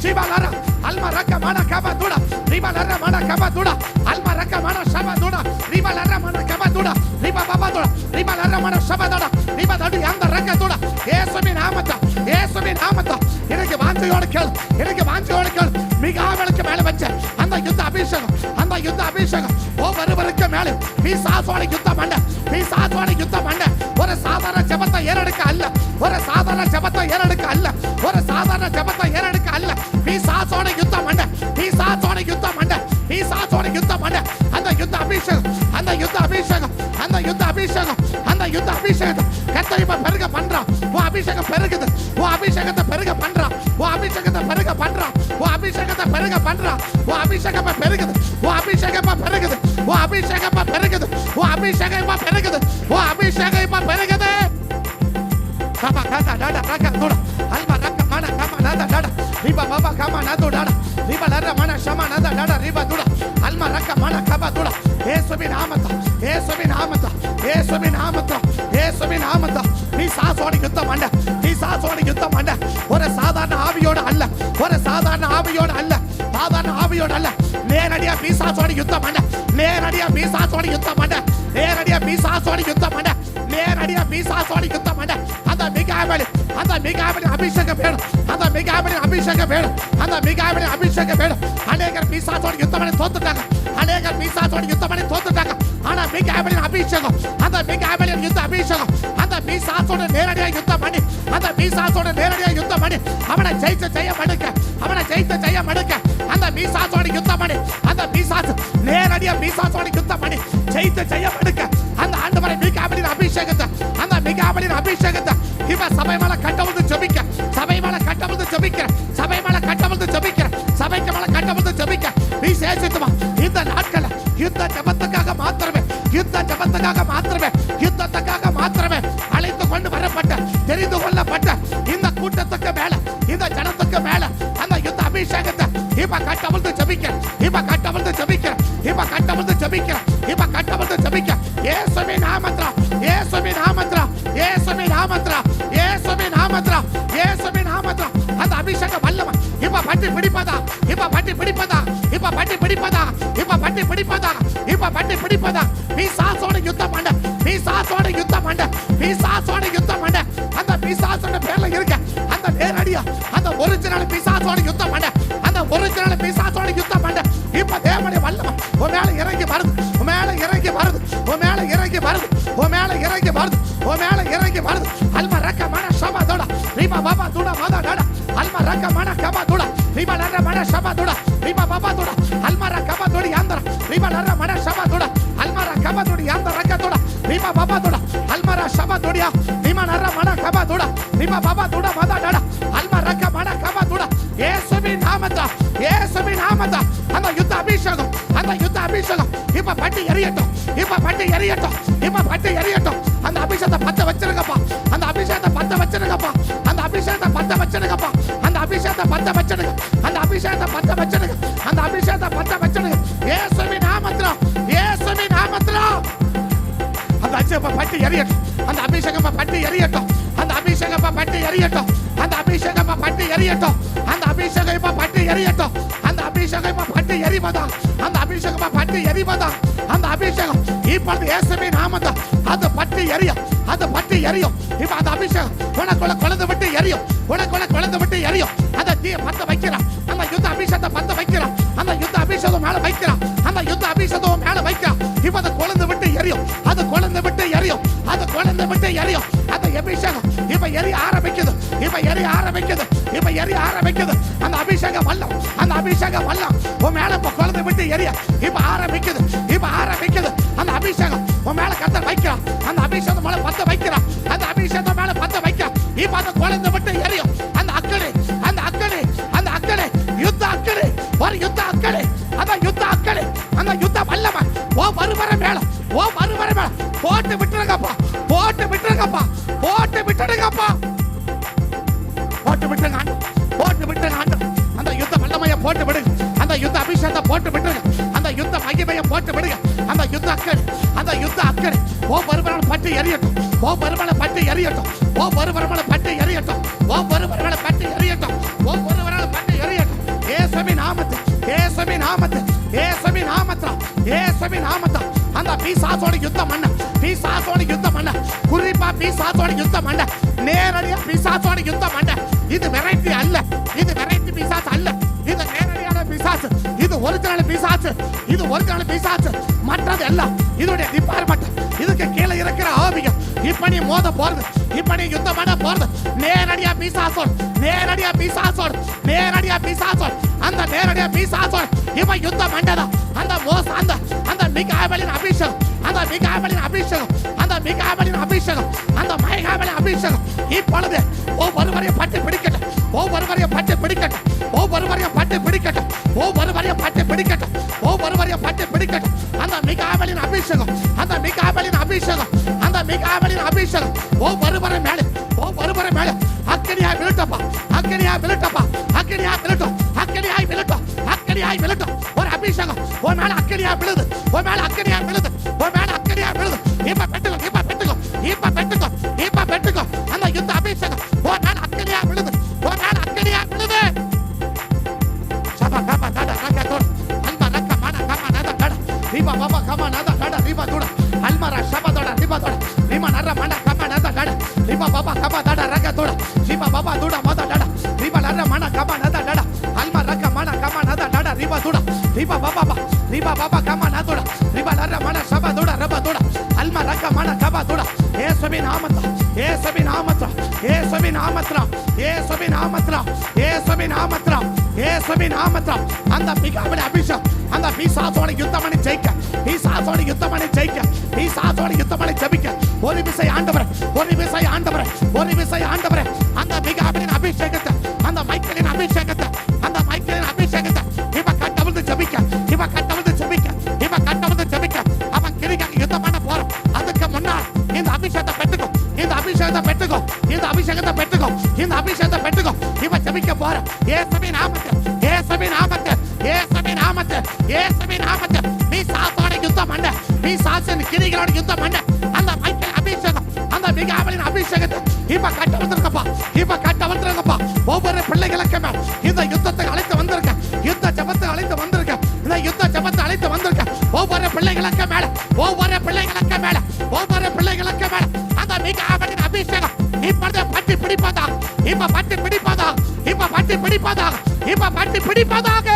[SPEAKER 1] ஜீவலர அல்மரக மன கபதுடா ரிபலர மன கபதுடா அல்மரக மன ஷபதுடா ரிபலர மன கபதுடா ரிபபபதுடா ரிபலர மன ஷபதுடா ரிபதடு அந்த ரகதுடா. இயேசுவின் நாமத்தில், இயேசுவின் நாமத்தில். எனக்கு வாஞ்சையோடு கேள், எனக்கு வாஞ்சையோடு கேள். மிகாவேலுக்கு மேல வச்ச அந்த யுத்த அபிஷேகம், அந்த யுத்த அபிஷேகம் ஒவ்வொருவருக்கு மேல பிசாசோட யுத்தம் பண்ண, பிசாசோட யுத்தம் பண்ண. ஒரு சாதாரண ஜெபத்தை ஏறெடுக்க அல்ல, ஒரு சாதாரண ஜெபத்தை ஏறெடுக்க அல்ல, ஒரு சாதாரண ஜெபத்தை ஏறெடுக்க அல்ல. பிசாசோட யுத்தம் பண்ண, பிசாசோட யுத்தம் பண்ண, பிசாசோட யுத்தம் பண்ண. அந்த யுத்த அபிஷேகம், அந்த யுத்த அபிஷேகம், அந்த யுத்த அபிஷேகம், அந்த யுத்த அபிஷேகத்தை கர்த்தர் இப்ப பெருக பண்றான். உன் அபிஷேகம் பெருகுது, உன் அபிஷேகத்தை பெருக பண்றான், உன் அபிஷேகத்தை பெருக பண்றான், உன் அபிஷேகத்தை பெருக பண்றான், உன் அபிஷேகம் பெருகுது, உன் அபிஷேகம் பெருகுது, உன் அபிஷேகம் பெருகுது, உன் அபிஷேகம் பெருகுது, உன் அபிஷேகம் பெருகுது. கமா கதா டாடா ரக தோடா அல்மா ரக மன கமா நாதா டாடா ரிபா பாபா கமா நாதோ டாடா ரிபா லர மன ஷமா நாதா டாடா ரிபா தோடா அல்மா ரக மன கபா தோடா. இயேசுவின் நாமத்தில், இயேசுவின் நாமத்தில், இயேசுவின் நாமத்தில், இயேசுவின் நாமத்தில். பிசாசோட யுத்தம் பண்ண, பிசாசோட யுத்தம் பண்ண. ஒரு சாதாரண ஆவியோட அல்ல, ஒரு சாதாரண ஆவியோட அல்ல, சாதாரண ஆவியோட அல்ல. நேரடியா பிசாசோட யுத்தம் பண்ண, நேரடியா பிசாசோட யுத்தம் பண்ண, நேரடியா பிசாசோட யுத்தம் பண்ண, நேரடியா பிசாசோட யுத்தம் பண்ண. அந்த மிகாவேல், அந்த மிகாவேல் அபிஷேகம் வேணும், அந்த மிகாவேல் அபிஷேகம் வேணும், அந்த மிகாவேல் அபிஷேகம் வேணும். அநேகர் பிசாசோட யுத்தம் பண்ணி தோத்துட்டாங்க, அநேகர் பிசாசோட யுத்தம் பண்ணி தோத்துட்டாங்க. ஆனா மிகாவேலின் அபிஷேகம், அந்த மிகாவேலின் யுத்த அபிஷேகம், அந்த பிசாசோட நேரடியா யுத்தம் பண்ணி, அந்த பிசாசோட நேரடியா யுத்தம் பண்ணி அவனை ஜெயித்து செய்ய மடுக்க, அவனை ஜெயித்து செய்ய மடுக்க. அந்த பிசாசோட யுத்தம் பண்ணி, அந்த பிசாசு நேரடியா பிசாசோட யுத்தம் பண்ணி ஜெயித்து செய்ய மடுக்க. அந்த ஆண்டவரை மிகாவேலின் அபிஷேகத்தை, அந்த மிகாவேலின் அபிஷேகத்தை இப்ப சபை மேல கட்டவிழ்த்து ஜெபிக்க, சபை மேல கட்டவிழ்த்து ஜெபிக்க, சபை மேல கட்டவிழ்த்து ஜெபிக்க, சபைக்கு மேல கட்டவிழ்த்து ஜெபிக்க. விசேஷித்துமா இந்த நாட்கள் யுத்த ஜெபத்துக்காக மாத்திரமே, யுத்த ஜெபத்துக்காக மாத்திரமே, யுத்தத்துக்காக மாத்திரமே அழைத்து கொண்டு வரப்பட்ட, தெரிந்து கொள்ளப்பட்ட இந்த கூட்டத்துக்கு மேல, இந்த ஜனத்துக்கு மேல அந்த யுத்த அபிஷேகத்தை இப்ப கட்டவிழ்த்து ஜெபிக்க, இப்ப கட்டவிழ்த்து ஜெபிக்க, இப்ப கட்டவிழ்த்து ஜெபிக்க, இப்ப கட்டவிழ்த்து ஜெபிக்க. இயேசுவின் நாமத்தில், இயேசுவின் நாமத்தில், இயேசுவின் நாமத்தில், இயேசுவின் நாமத்தில், இயேசுவின் நாமத்தில். அந்த அபிஷேக வல்லமை இப்ப பட்டி பிடிப்பதா, இப்ப பட்டி பிடிப்பதா, இப்ப பட்டி பிடிப்பதா, இப்ப பட்டி பிடிப்பதா, இப்ப பட்டி பிடிப்பதா. பிசாசோட யுத்தம் பண்ண, பிசாசோட யுத்தம் பண்ண, பிசாசோட யுத்தம் பண்ண. அந்த பிசாசோட பேர்ல இருக்க அந்த நேரடியா அந்த ஒரிஜினல் பிசாசோட யுத்தம் பண்ண, அந்த ஒரிஜினல் பிசாசோட யுத்தம் பண்ண. இப்ப தேவனுடைய வல்லமை உன் மேல இறங்கி வருது, உன் மேல இறங்கி வருது, உன் மேல இறங்கி வருது, உன் மேல இறங்கி வருது, உன் மேல இறங்கி வருது. அல்மா ரக்க மன ஷபா தோடா ரிபா பாபா தோடா மாதா டாடா அல்மா ரக்க மன கபா தோடா ரிபா லர மன ஷபா தோடா ரிபா பாபா தோடா அல்மா ரக்க கபா தோடி யாந்தர ரிபா லர மன ஷபா தோடா அல்மா ரக்க கபா தோடி யாந்தர ரக்க தோடா ரிபா பாபா தோடா அல்மா ர ஷபா தோடியா ரிபா லர மன கபா தோடா ரிபா பாபா தோடா மாதா டாடா அல்மா ரக்க மன கபா தோடா. இயேசுவின் நாமத்தில், இயேசுவின் நாமத்தில். அந்த யுத்த அபிஷேகம், அந்த யுத்த அபிஷேகம் இப்ப பட்டி எரியட்டும், இப்ப பட்டி எரியட்டும், இப்ப பட்டி எரியட்டும். அந்த அபிஷேகத்தை பத்த வச்சிருக்கப்பா, அந்த அபிஷேகத்தை பத்த வச்சிருக்கப்பா, அந்த அபிஷேகத்தை பத்த வச்சிருக்கப்பா, அந்த அபிஷேகத்தை பத்த வச்சிருங்க, அந்த அபிஷேகத்தை பத்த வச்சிருங்க, அந்த அபிஷேகத்தை பத்த வச்சிருங்க. இயேசுவின் நாமத்தில், இயேசுவின் நாமத்தில். அந்த அபிஷேகம் பட்டி எரியட்டும், அந்த அபிஷேகம் பட்டி எரியட்டும், அந்த அபிஷேகம் பட்டி எரியட்டும். அந்த அபிஷேகம் இப்ப பட்டு எரியட்டும். அந்த அபிஷேகம் இப்ப பட்டு எரியட்டும். அந்த அபிஷேகம் இப்ப பட்டு எரிவதா. அந்த அபிஷேகம் இப்ப பட்டு எரிவதா. அந்த அபிஷேகம் இப்பொழுது இயேசுவின் நாமத்தில் அது பட்டு எரியும். அது பட்டு எரியும். இப்ப அந்த அபிஷேகம் உனக்குள்ள கொழுந்து விட்டு எரியும். உனக்குள்ள கொழுந்து விட்டு எரியும். அந்த தீயை பத்த வைக்கிறான். அந்த யுத்த அபிஷேகத்தை பத்த வைக்கிறான். அந்த யுத்த அபிஷேகம் மேல வைக்கிறான். அந்த யுத்த அபிஷேகம் மேல வைக்கிறான். இப்ப அது கொழுந்து விட்டு எரியும். அது கொழுந்து விட்டு எரியும். அது கொழுந்து விட்டு எரியும். அந்த அபிஷேகம் இப்ப எரிய ஆரம்பிக்குது. இப்ப எரிய ஆரம்பிக்குது. இப்ப எரிய ஆரம்பிக்குது. அந்த அபிஷேகம் வல்லம். அந்த அபிஷேகம் வல்லம் உன் மேல இப்ப கொழுந்து விட்டு எரிய இப்ப ஆரம்பிக்குது. இப்ப ஆரம்பிக்குது. அந்த அபிஷேகம் உன் மேல கர்த்தர் வைக்கிறான். அந்த அபிஷேகம் மேல பத்த வைக்கிறான். அந்த அபிஷேகம் மேல பத்த வைக்கிறான். இப்ப அது கொழுந்து விட்டு எரியும். அந்த அக்கறை, அந்த அக்கறை, அந்த அக்கறை, யுத்த அக்கறை, ஒரு யுத்த அக்கறை, அந்த யுத்த அக்கறை, அந்த யுத்த வல்லமை ஓ வருவர மேல, ஓ வருவர மேல போட்டு விட்டுருங்கப்பா, போட்டு விட்டுருங்கப்பா, போட்டு விட்டுடுங்கப்பா, போட்டு விட்டுருங்க, போட்டு விட்டுருங்க. அந்த யுத்த வல்லமையை போட்டு விடுங்க. அந்த யுத்த அபிஷேகத்தை போட்டு விட்டுருங்க. அந்த யுத்த மகிமையை போட்டு விடுங்க. அந்த யுத்த அக்கறை, அந்த யுத்த அக்கறை ஓ வருவர பட்டு எரியட்டும். ஓ வருவர பட்டு எரியட்டும். ஓ வருவர பட்டு எரியட்டும். ஓ வருவர பட்டு எரியட்டும். ஓ வருவர பட்டு எரியட்டும். இயேசுவின் நாமத்தில், இயேசுவின் நாமத்தில், இயேசுவின் நாமத்தில், இயேசுவின் நாமத்தில் அந்த பிசாசோட யுத்தம் பண்ண, பிசாசோட யுத்தம் பண்ண, குறிப்பா பிசாசோட யுத்தம் பண்ண, நேரடியா பிசாசோட யுத்தம் பண்ண. இது வெரைட்டி அல்ல. இது வெரைட்டி பிசாசு அல்ல. இது நேரடியான பிசாசு. இது ஒரிஜினல் பிசாசு. இது ஒரிஜினல் பிசாசு. மற்றது எல்லாம் இதோட டிபார்ட்மெண்ட். இதுக்கு கீழே இருக்கிற ஆவியம் இப்ப நீ மோத போறது, இப்ப நீ யுத்தம் பண்ண போறது நேரடியா பிசாசோட, நேரடியா பிசாசோட, நேரடியா பிசாசோட, அந்த நேரடியா பிசாசோட இப்ப யுத்தம் பண்ணதா. அந்த மோச, அந்த அந்த மிகாவேலின் அபிஷேகம், அந்த மிகாவேலின் அபிஷேகம், அந்த மிகாவேலின் அபிஷேகம், அந்த மைகாவேலின் அபிஷேகம் இப்பொழுது ஒவ்வொருவரையும் பட்டு பிடிக்கட்டும். ஒவ்வொருவரையும் பட்டு பிடிக்கட்டும். ஒவ்வொருவரையும் பட்டு பிடிக்கட்டும். ஒவ்வொருவரையும் பட்டு பிடிக்கட்டும். ஒவ்வொருவரையும் பட்டு பிடிக்கட்டும். அந்த மிகாவேலின் அபிஷேகம், அந்த மிகாவேலின் அபிஷேகம், அந்த மிகாவேலின் அபிஷேகம் ஒவ்வொருவரை மேலே, ஒவ்வொருவரை மேலே அக்கினியாய் விழுட்டப்பா, அக்கினியாய் விழுட்டப்பா, அக்கினியாய் விழுட்டும், அக்கினியாய் விழுட்டும், அக்கினியாய் விழுட்டும். ஒரு அபிஷேகம் உன் மேல அக்கினியாய் விழுது, உன் மேல அக்கினியாய் விழுது, உன் மேல அக்கினியாய் விழுது. இப்ப பெட்டுக்கோ, இப்ப பெட்டுக்கோ, இப்ப பெட்டுக்கோ, இப்ப பெட்டுக்கோ. அந்த யுத்த அபிஷேகம் உன் மேல அக்கினியாய் விழுது, உன் மேல அக்கினியாய் விழுது. சபா கபா தட ரகதோ அல்மா ரக்க மன கமா நத தட ரிபா பாபா கமா நத தட ரிபா துட அல்மரா சபா தட ரிபா தட ரிமா நர மன கமா நத தட ரிபா பாபா கமா தட ரகதோ ரிபா பாபா துட மத தட ரிபா நர மன கமா நத தட அல்மா ரக்க மன கமா நத தட ரிபா துட ரிபா பாபா கமா நத துட ரிபா நர மன சபா துட ரபா துட அல்மா ரக்க மன கமா துட. இயேசுவின் நாமத்தில், இயேசுவின் நாமத்தில், இயேசுவின் நாமத்தில், இயேசுவின் நாமத்தில், இயேசுவின் நாமத்தில், இயேசுவின் நாமத்தில் அந்த மிகாவேலின் அபிஷேகம் அந்த பிசாசோட யுத்தம் பண்ணி ஜெயிக்க, பிசாசோட யுத்தம் பண்ணி ஜெயிக்க, பிசாசோட யுத்தம் பண்ணி ஜெபிக்க. ஒரு விசை ஆண்டவரே, ஒரு விசை ஆண்டவரே, ஒரு விசை ஆண்டவரே அந்த மிகாவேலின் அபிஷேகத்தை, அந்த மைக்கேலின் அபிஷேகத்தை, அந்த மைக்கேலின் அபிஷேகத்தை இப்ப கட்டவிழ்ந்து ஜெபிக்க, இப்ப கட்டவிழ்ந்து ஜெபிக்க, இப்ப கட்டவிழ்ந்து ஜெபிக்க. அவன் கிரிக்காக யுத்தம் பண்ண போறான். அதுக்கு முன்னால் இந்த அபிஷேகத்தை பெற்றுக்கோ, இந்த அபிஷேகத்தை பெற்றுக்கோ, இந்த அபிஷேகத்தை பெற்றுக்கோ, இந்த அபிஷேகத்தை பெற்றுக்கோ. இப்ப ஜெபிக்க போற இயேசுவின் நாமத்தில், இயேசுவின் நாமத்தில், இயேசுவின் நாமத்தில், இயேசுவின் நாமத்தில் பிசாசோட யுத்தம் பண்ண, பிசாசின் கிரிகளோட யுத்தம் பண்ண அந்த மைக்கேல் அபிஷேகம், அந்த மிகாவேலின் அபிஷேகத்தை இப்ப கட்ட வந்திருக்கப்பா, இப்ப கட்ட வந்திருக்கப்பா. ஒவ்வொரு பிள்ளைகளுக்கு மேல் இந்த யுத்தத்தை அழைத்து வந்திருக்க, யுத்த ஜபத்தை அழைத்து வந்திருக்க, இந்த யுத்த ஜபத்தை அழைத்து வந்திருக்க. ஒவ்வொரு பிள்ளைகளுக்கு மேல, ஒவ்வொரு பிள்ளைகளுக்கு மேல, ஒவ்வொரு பிள்ளைகளுக்கு மேல அந்த மிகாவேலின் அபிஷேகம் இப்பொழுது பட்டி பிடிப்பதாக, இப்ப பட்டி பிடிப்பதாக, இப்ப பட்டி பிடிப்பதாக, இப்ப பட்டி பிடிப்பதாக.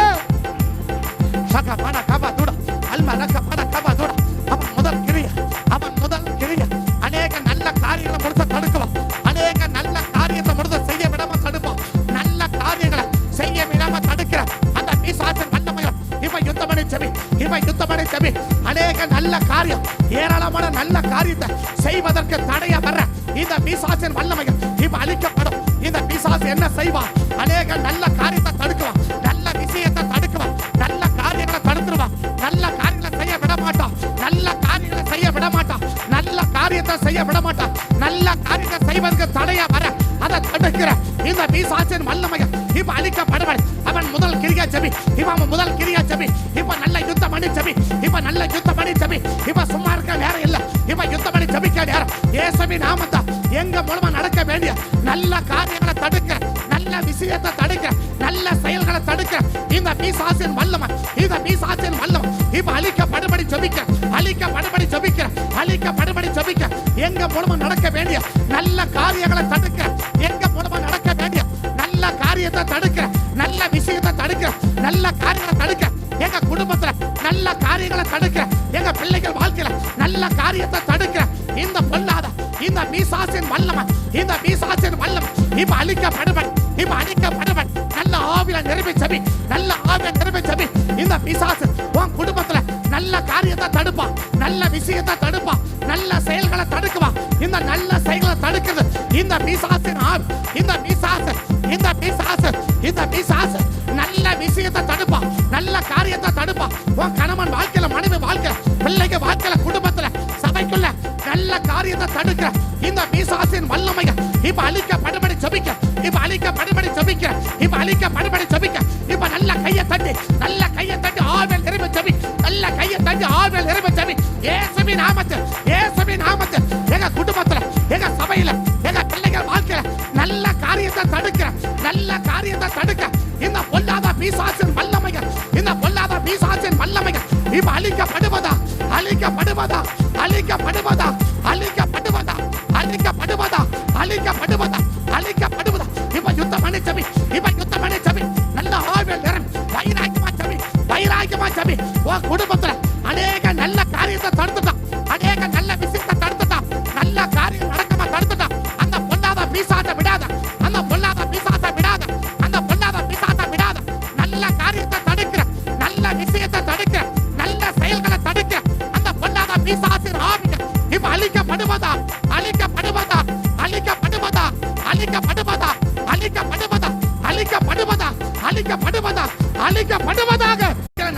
[SPEAKER 1] சக மன கபா துட அல்மா ரக்க மன கபா துட. அவன் முதல் கிரிய, அவன் முதல் கிரிய அநேக நல்ல காரியங்களை முடிச்ச தடுக்கலாம், அநேக நல்ல காரியத்தை முடிச்ச செய்ய விடாம தடுப்பான். நல்ல காரியங்களை செய்ய விடாம தடுக்கிற அந்த பிசாசின் வல்லமைகள் இப்ப யுத்தம் பண்ணி செவி, இப்ப யுத்தம் பண்ணி செவி. அநேக நல்ல காரியம், ஏராளமான நல்ல காரியத்தை செய்வதற்கு தடைய வர்ற இந்த பிசாசின் வல்லமைகள் இப்ப அழிக்கப்படும். இந்த பிசாசு என்ன செய்வான்? அநேக நல்ல காரியத்தை தடுக்குவான், நல்ல விஷயத்தை தடுக்குவான், நல்ல காரியங்களை தடுத்துருவான், நல்ல காரியங்களை செய்ய விட மாட்டான், நல்ல காரியங்களை செய்ய விட மாட்டான், நல்ல காரியத்தை செய்ய விட மாட்டான், நல்ல காரியத்தை செய்வதற்கு தடைய வர அதை தடுக்கிற இந்த பிசாசின் வல்லமைகள் இப்ப அழிக்கப்படுவான். அவன் முதல் கிரியா ஜெபி, இப்ப அவன் முதல் கிரியா ஜெபி. இப்ப நல்ல யுத்தம் பண்ணி ஜெபி, இப்ப நல்ல யுத்தம் பண்ணி ஜெபி. இப்ப சும்மா இருக்க நேரம் இல்ல, இப்ப யுத்தம் பண்ணி ஜெபிக்க நேரம். இயேசுவின் நாமத்தில், எங்க மூலமா நடக்க வேண்டிய நல்ல காரியங்களை தடுக்க, நல்ல விஷயத்தை தடுக்க, நல்ல செயல்களை தடுக்க இந்த பிசாசின் வல்லமை, இந்த பிசாசின் வல்லமை இப்ப அழிக்கப்படும்படி ஜெபிக்க, அழிக்கப்படும்படி ஜெபிக்க, அழிக்கப்படும்படி ஜெபிக்க. எங்க மூலமா நடக்க வேண்டிய நல்ல காரியங்களை தடுக்க, எங்க மூலமா நடக்க வேண்டிய நல்ல காரியத்தை தடுக்க, நல்ல விஷயத்தை தடுக்க, நல்ல காரியங்களை தடுக்க, எங்க குடும்பத்துல நல்ல காரியங்களை தடுக்க, எங்க பிள்ளைகள் வாழ்க்கையில நல்ல காரியத்தை தடுக்க இந்த பொல்லாத இந்த பிசாசின் வல்லமை, இந்த பிசாசின் வல்லமை இப்ப அழிக்கப்படும்படி, இப்ப அழிக்கப்படும்படி நல்ல ஆவியில நிரூபிச்சபி, நல்ல ஆவியில நிரூபிச்சபி. இந்த பிசாசு உன் குடும்பத்துல நல்ல காரியத்தை தடுப்பா, நல்ல விஷயத்தை தடுப்பா, நல்ல செயல்களை தடுக்குவா. இந்த நல்ல செயல்களை தடுக்கிறது இந்த பிசாசின் ஆவி, இந்த பிசாசு, இந்த பிசாசு, இந்த பிசாசு நல்ல விஷயத்தை தடுப்பா, நல்ல காரியத்தை தடுப்பா. உன் கணவன் வாழ்க்கையில, மனைவி வாழ்க்கையில, பிள்ளைங்க வாழ்க்கையில, குடும்பத்துல, சபைக்குள்ள நல்ல காரியத்தை தடுக்கிற இந்த பிசாசின் வல்லமையை இப்ப அழிக்கப்படும்படி ஜெபிக்க, இப்ப அழிக்கப்படும்படி ஜெபிக்க, இப்ப அழிக்கப்படும்படி ஜெபிக்க. இப்ப நல்ல கையை தட்டி, நல்ல கையை தட்டி ஆவியில் நிரம்பி ஜெபி, நல்ல கையை தட்டி ஆவியில் நிரம்பி ஜெபி. இயேசுவின் நாமத்தில், இயேசுவின் நாமத்தில் எங்க குடும்பத்துல, எங்க சபையில, எங்க பிள்ளைகள் வாழ்க்கையில நல்ல காரியத்தை தடுக்கிற, நல்ல காரியத்தை தடுக்க இந்த பொல்லாத பிசாசின் வல்லமைகள், இந்த பொல்லாத பிசாசின் வல்லமைகள் இப்ப அழிக்கப்படுவதா, அழிக்கப்படுவதா, அழிக்கப்படுவதா, அழிக்கப்படுவதா, அழிக்கப்படுவதா, அழிக்கப்படுவதா, அழிக்கப்படுவதா. இப்ப யுத்தம் பண்ணி ஜெபி, இப்ப யுத்தம் பண்ணி ஜெபி. நல்ல ஆவியில் நிரம்பி வைராக்கியமா ஜெபி, வைராக்கியமா ஜெபி. உன் குடும்பத்துல அநேக நல்ல காரியத்தை தடுத்துட்டா, அநேக நல்ல விஷயத்தை தடுத்துட்டா, நல்ல காரியம் நடக்காம தடுத்துட்டா. அந்த பொல்லாத பிசாசை விடாத, அந்த பொல்லாத பிசாசை விடாத, அந்த பொல்லாத பிசாசை விடாத. நல்ல காரியத்தை தடுக்கிற, நல்ல விஷயத்தை தடுக்கிற, நல்ல செயல்களை தடுக்கிற அந்த பொல்லாத பிசாசின் ஆவிகள் இப்ப அழிக்கப்படுவதா, அழிக்கப்படுவதா, அழிக்கப்படுவதா, அழிக்கப்படுவதா, அழிக்கப்படுவதா, அழிக்கப்படுவதா, அழிக்கப்படுவதா, அழிக்கப்படுவதாக.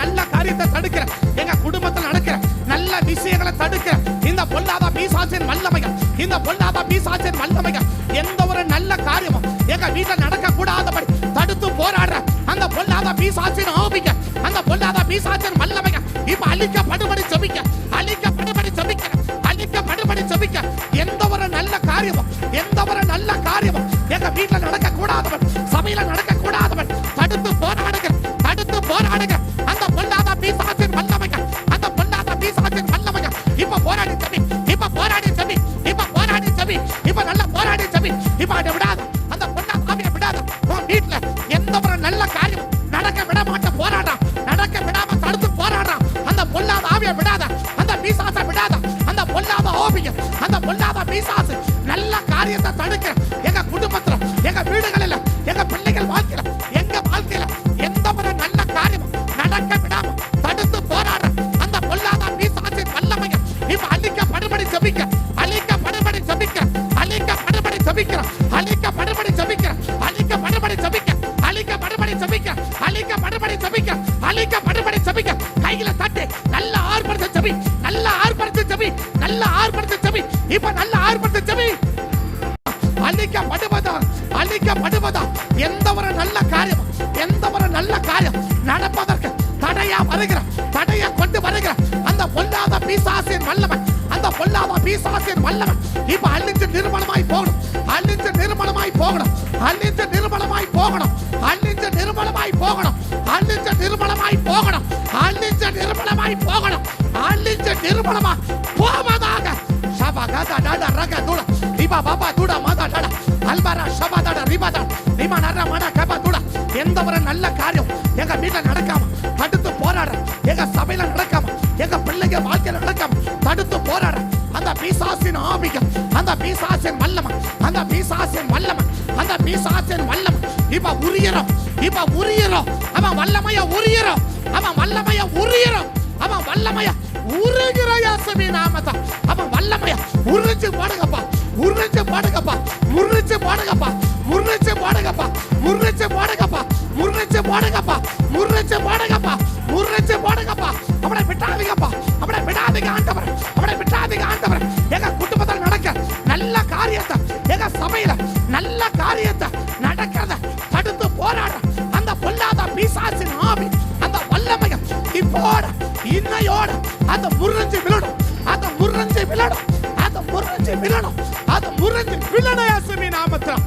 [SPEAKER 1] நல்ல காரியத்தை தடுக்கிற, எங்க குடும்பத்தில் நடக்கிற நல்ல விஷயங்களை தடுக்கிற இந்த பொல்லாத பிசாசின் வல்லமைகள், இந்த பொல்லாத பிசாசின் வல்லமைகள் எந்த ஒரு நல்ல காரியமும் எங்க வீட்டுல நடக்க கூடாதபடி தடுத்து போராடுற அந்த பொல்லாத பிசாசின் ஆவிகள், அந்த பொல்லாத பிசாசின் வல்லமைகள் இப்ப அழிக்கப்படும்படி ஜெபிக்க, அழிக்கப்படும்படி ஜெபிக்க, அழிக்கப்படும்படி ஜெபிக்க. எந்த ஒரு நல்ல காரியமும், எந்த ஒரு நல்ல காரியமும் எங்க வீட்டுல நடக்க கூடாதவன், சபையில நடக்க கூடாதவன் தடுத்து போராடுகிற, தடுத்து போராடுகிற அந்த பொல்லாத பிசாசின் வல்லமைகள், அந்த பொல்லாத பிசாசின் வல்லமைகள் இப்ப போராடி ஜெபி, இப்ப போராடி ஜெபி, இப்ப போராடி ஜெபி, இப்ப நல்ல போராடி ஜெபி. இப்ப அதை விடாத, அந்த பொல்லாத ஆவியை விடாத. உன் வீட்டுல எந்த ஒரு நல்ல காரியம் நடக்க விட மாட்ட போராடுறான், நடக்க விடாம தடுத்து போராடுறான். அந்த பொல்லாத ஆவியை விடாத, அந்த பிசாசை விடாத, அந்த பொல்லாத ஆவியை, அந்த பொல்லாத பிசாசு நல்ல காரியத்தை தடுக்கிற எங்க குடும்பத்துல, எங்க வீடுகளில், எங்க பிள்ளைகள் வாழ்க்கையில, எங்க வாழ்க்கையில எந்த ஒரு நல்ல காரியம் நடக்க விடாம தடுத்து போராடுற அந்த பொல்லாத பிசாசின் வல்லமைகள் இப்ப அழிக்கப்படும்படி ஜெபிக்க, அழிக்கப்படும்படி ஜெபிக்க, அழிக்கப்படும்படி ஜெபிக்க, அழிக்கப்படும்படி ஜெபிக்க, அழிக்கப்படும்படி ஜெபிக்க, அழிக்கப்படும்படி ஜெபிக்க, அழிக்கப்படும்படி ஜெபிக்க, அழிக்கப்படும்படி ஜெபிக்க. கையில தட்டி நல்ல ஆர்ப்பரித்து ஜெபி, நல்ல ஆர்ப்பரித்து ஜெபி, நல்ல ஆர்ப்பரித்து ஜெபி. இப்ப நல்ல ஆர்ப்பரித்து ஜெபி. அழிக்கப்படுவதா, அழிக்கப்படுவதா. எந்த ஒரு நல்ல காரியம், எந்த ஒரு நல்ல காரியம் நடப்பதற்கு தடையா வருகிற, தடையா கொண்டு வருகிற அந்த பொல்லாத பிசாசின் வல்லமை, அந்த பொல்லாத பிசாசின் வல்லமை இப்ப அழிஞ்சு நிர்மலமாய் போகணும், அழிஞ்சு நிர்மலமாய் போகணும், அழிஞ்சு நிர்மலமாய் போகணும், அழிஞ்சு நிர்மலமாய் போகணும், அழிஞ்சு நிர்மலமாய் போகணும், அழிஞ்சு நிர்மலமாய் போகணும், அழிஞ்சு நிர்மலமா போவதாக. சபகத டட ரக துட ரிபா பாபா துட மத டட அல்பரா சபதட ரிபத ரிமா நர மன கப துட. எந்த ஒரு நல்ல காரியம் எங்க வீட்டுல நடக்காம தடுத்து போராடுற, எங்க சபையில நடக்காம, எங்க பிள்ளைங்க வாழ்க்கையில நடக்காம தடுத்து போராடுற அந்த பிசாசின் ஆவிகள், அந்த பிசாசின் வல்லமை, அந்த பிசாசின் வல்லமை, அந்த பிசாசின் வல்லமை இப்ப உரியறோம், இப்ப உரியறோம். அவன் வல்லமைய உரியறோம், அவன் வல்லமைய உரியறோம், அவன் வல்லமைய உருகிற இயேசுவின் நாமத்தில் அவன் வல்லமைய உரிச்சு பாடுங்கப்பா, உரிச்சு பாடுங்கப்பா, முறிச்சு பாடுங்கப்பா, முறிச்சு பாடுங்கப்பா, முறிச்சு பாடுங்கப்பா, முறிச்சு பாடுங்கப்பா, முறிச்சு பாடுங்கப்பா, முறிச்சு பாடுங்கப்பா. அவனை விட்டாதீங்கப்பா, அவனை விடாதீங்க ஆண்டவர், அவனை விட்டாதீங்க ஆண்டவர். எங்க குடும்பத்தில் நடக்க நல்ல காரியத்தை, எங்க சபையில நல்ல காரியத்தை நடக்கிறத தடுத்து போராடுற அந்த பொல்லாத பிசாசின் ஆவி, அந்த வல்லமைய இப்போட இன்னையோட அந்த முறிஞ்சு விழுடும், அந்த முறிஞ்சு விழுடும், அந்த முறிஞ்சு விழணும், அது முறிஞ்சு விழணும் இயேசுவின் நாமத்தில்.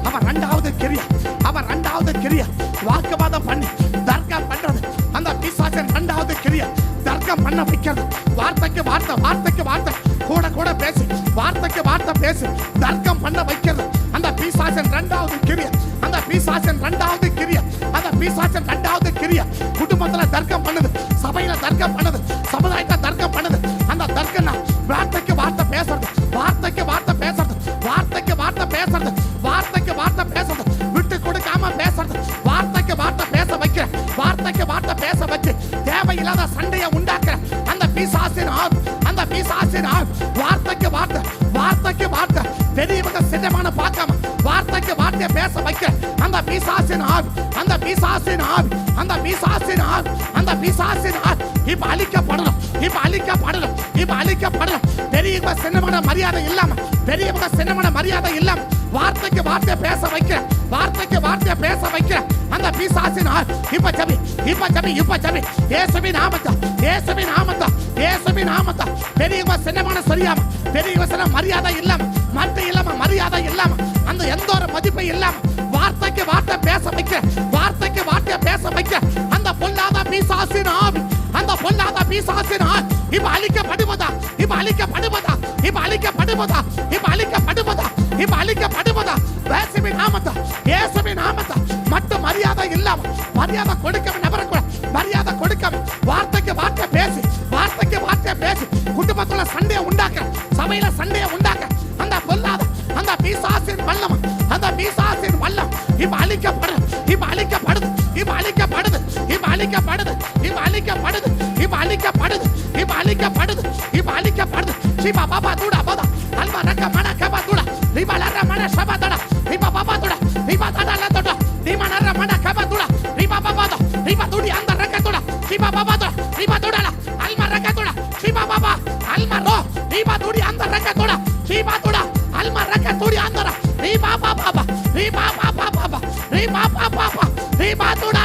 [SPEAKER 1] அவன் இரண்டாவது கிரியா, அவன் இரண்டாவது கிரியா வாக்குவாதம் பண்ணி தர்க்கம் பண்றது. அந்த பிசாசின் இரண்டாவது கிரியா தர்க்கம் பண்ண வைக்கிறது. வார்த்தைக்கு வார்த்தை, வார்த்தைக்கு வார்த்தை கூட கூட பேசி, வார்த்தைக்கு வார்த்தை பேசி தர்க்கம் பண்ண வைக்கிறது. அந்த பிசாசின் இரண்டாவது கிரியா, அந்த பிசாசின் இரண்டாவது கிரியா, அந்த பிசாசின் இரண்டாவது கிரியா குடும்பத்துல தர்க்கம் பண்ணுது, சபையில தர்க்கம் பண்ணுது, சமுதாயத்துல தர்க்கம் பண்ணுது. அந்த தர்க்கம் வார்த்தைக்கு வார்த்தை பேசுறது, வார்த்தைக்கு வார்த்தை பேசுறது, வார்த்தைக்கு வார்த்தை பேசுறது, வார்த்தைக்கு வார்த்தை பேசுறது, விட்டு கொடுக்காம பேசுறது, வார்த்தைக்கு வார்த்தை பேச வைக்கிற, வார்த்தைக்கு வார்த்தை பேச வச்சு தேவையில்லாத சண்டையை உண்டாக்குற அந்த பிசாசின் ஆவி, அந்த பிசாசின் ஆவி வார்த்தைக்கு வார்த்தை, வார்த்தைக்கு வார்த்தை பெரியவங்க சின்னமான பார்க்காம வார்த்தைக்கு வார்த்தையை பேச வைக்கிற அந்த பிசாசின் ஆவி, அந்த பிசாசின் ஆவி, அந்த பிசாசின் ஆவி, அந்த பிசாசின் ஆவி இப்ப அழிக்கப்படணும், இப்ப அழிக்கப்படணும், இப்ப அழிக்கப்படணும். பெரியவங்க சின்னமான மரியாதை இல்லாம, பெரியவங்க சின்னமான மரியாதை இல்லாம வார்த்தைக்கு வார்த்தையை பேச வைக்கிற, வார்த்தைக்கு வார்த்தையை பேச வைக்கிற அந்த பிசாசின் ஆவி இப்ப ஜெபி, இப்ப ஜெபி, இப்ப ஜெபி. இயேசுவின் நாமத்தில், இயேசுவின் நாமத்தில், இயேசுவின் நாமத்தில். பெரியவங்க சின்னமான சரியாம, பெரியவங்க சின்ன மரியாதை இல்லாம, மற்ற இல்லாம மரியாதை இல்லாம, அந்த எந்த ஒரு மதிப்பை இல்லாம வார்த்தைக்கு வார்த்தை பேச வைக்கிற, வார்த்தைக்கு வார்த்தையை பேச வைக்கிற அந்த பொல்லாத பிசாசின் ஆவி, அந்த பொல்லாத பிசாசின் ஆவி இப்ப அழிக்கப்படுவதா, இப்ப அழிக்கப்படுவதா, இப்ப அழிக்கப்படுவதா, இப்ப அழிக்கப்படுவதா, இப்ப அழிக்கப்படுவதா. இயேசுவின் நாமத்தில், இயேசுவின் நாமத்தில். மட்டும் மரியாதை இல்லாம, மரியாதை கொடுக்க நபரை கூட மரியாதை கொடுக்காம வார்த்தைக்கு வார்த்தை பேசி, வார்த்தைக்கு வார்த்தை பேசி குடும்பத்துல சண்டையை உண்டாக்க, சபையில சண்டையை உண்டாக்க அந்த பொல்லாத அந்த பிசாசின் வல்லம், அந்த பிசாசின் வல்லம் இப்ப அழிக்கப்படுது, இப்ப அழிக்கப்படுது, இப்ப அழிக்கப்படுது, இப்ப அழிக்கப்படுது, இப்ப அழிக்கப்படுது, இப்ப அழிக்கப்படுது, இப்ப அழிக்கப்படுது, இப்ப அழிக்கப்படுது. சிவா பாபா தூடா போதா அல்வா ரக்க மன கபா தூடா ரிபா லர மன சபா தடா ரிபா பாபா தூடா ரிபா தடா ல தடா ரிபா நர மன கபா தூடா ரிபா பாபா தூடா ரிபா தூடி அந்த ரக்க தூடா ரிபா பாபா தூடா ரிபா தூடா ல அல்மா ரக்க தூடா சிவா பாபா அல்மா ரோ ரிபா தூடி அந்த ரக்க தூடா சிவா தூடா அல்மா ரக்க தூடி அந்த ரிபா பாபா ரிபா பாபா பாபா ரிபா பாபா ரிபா தூடா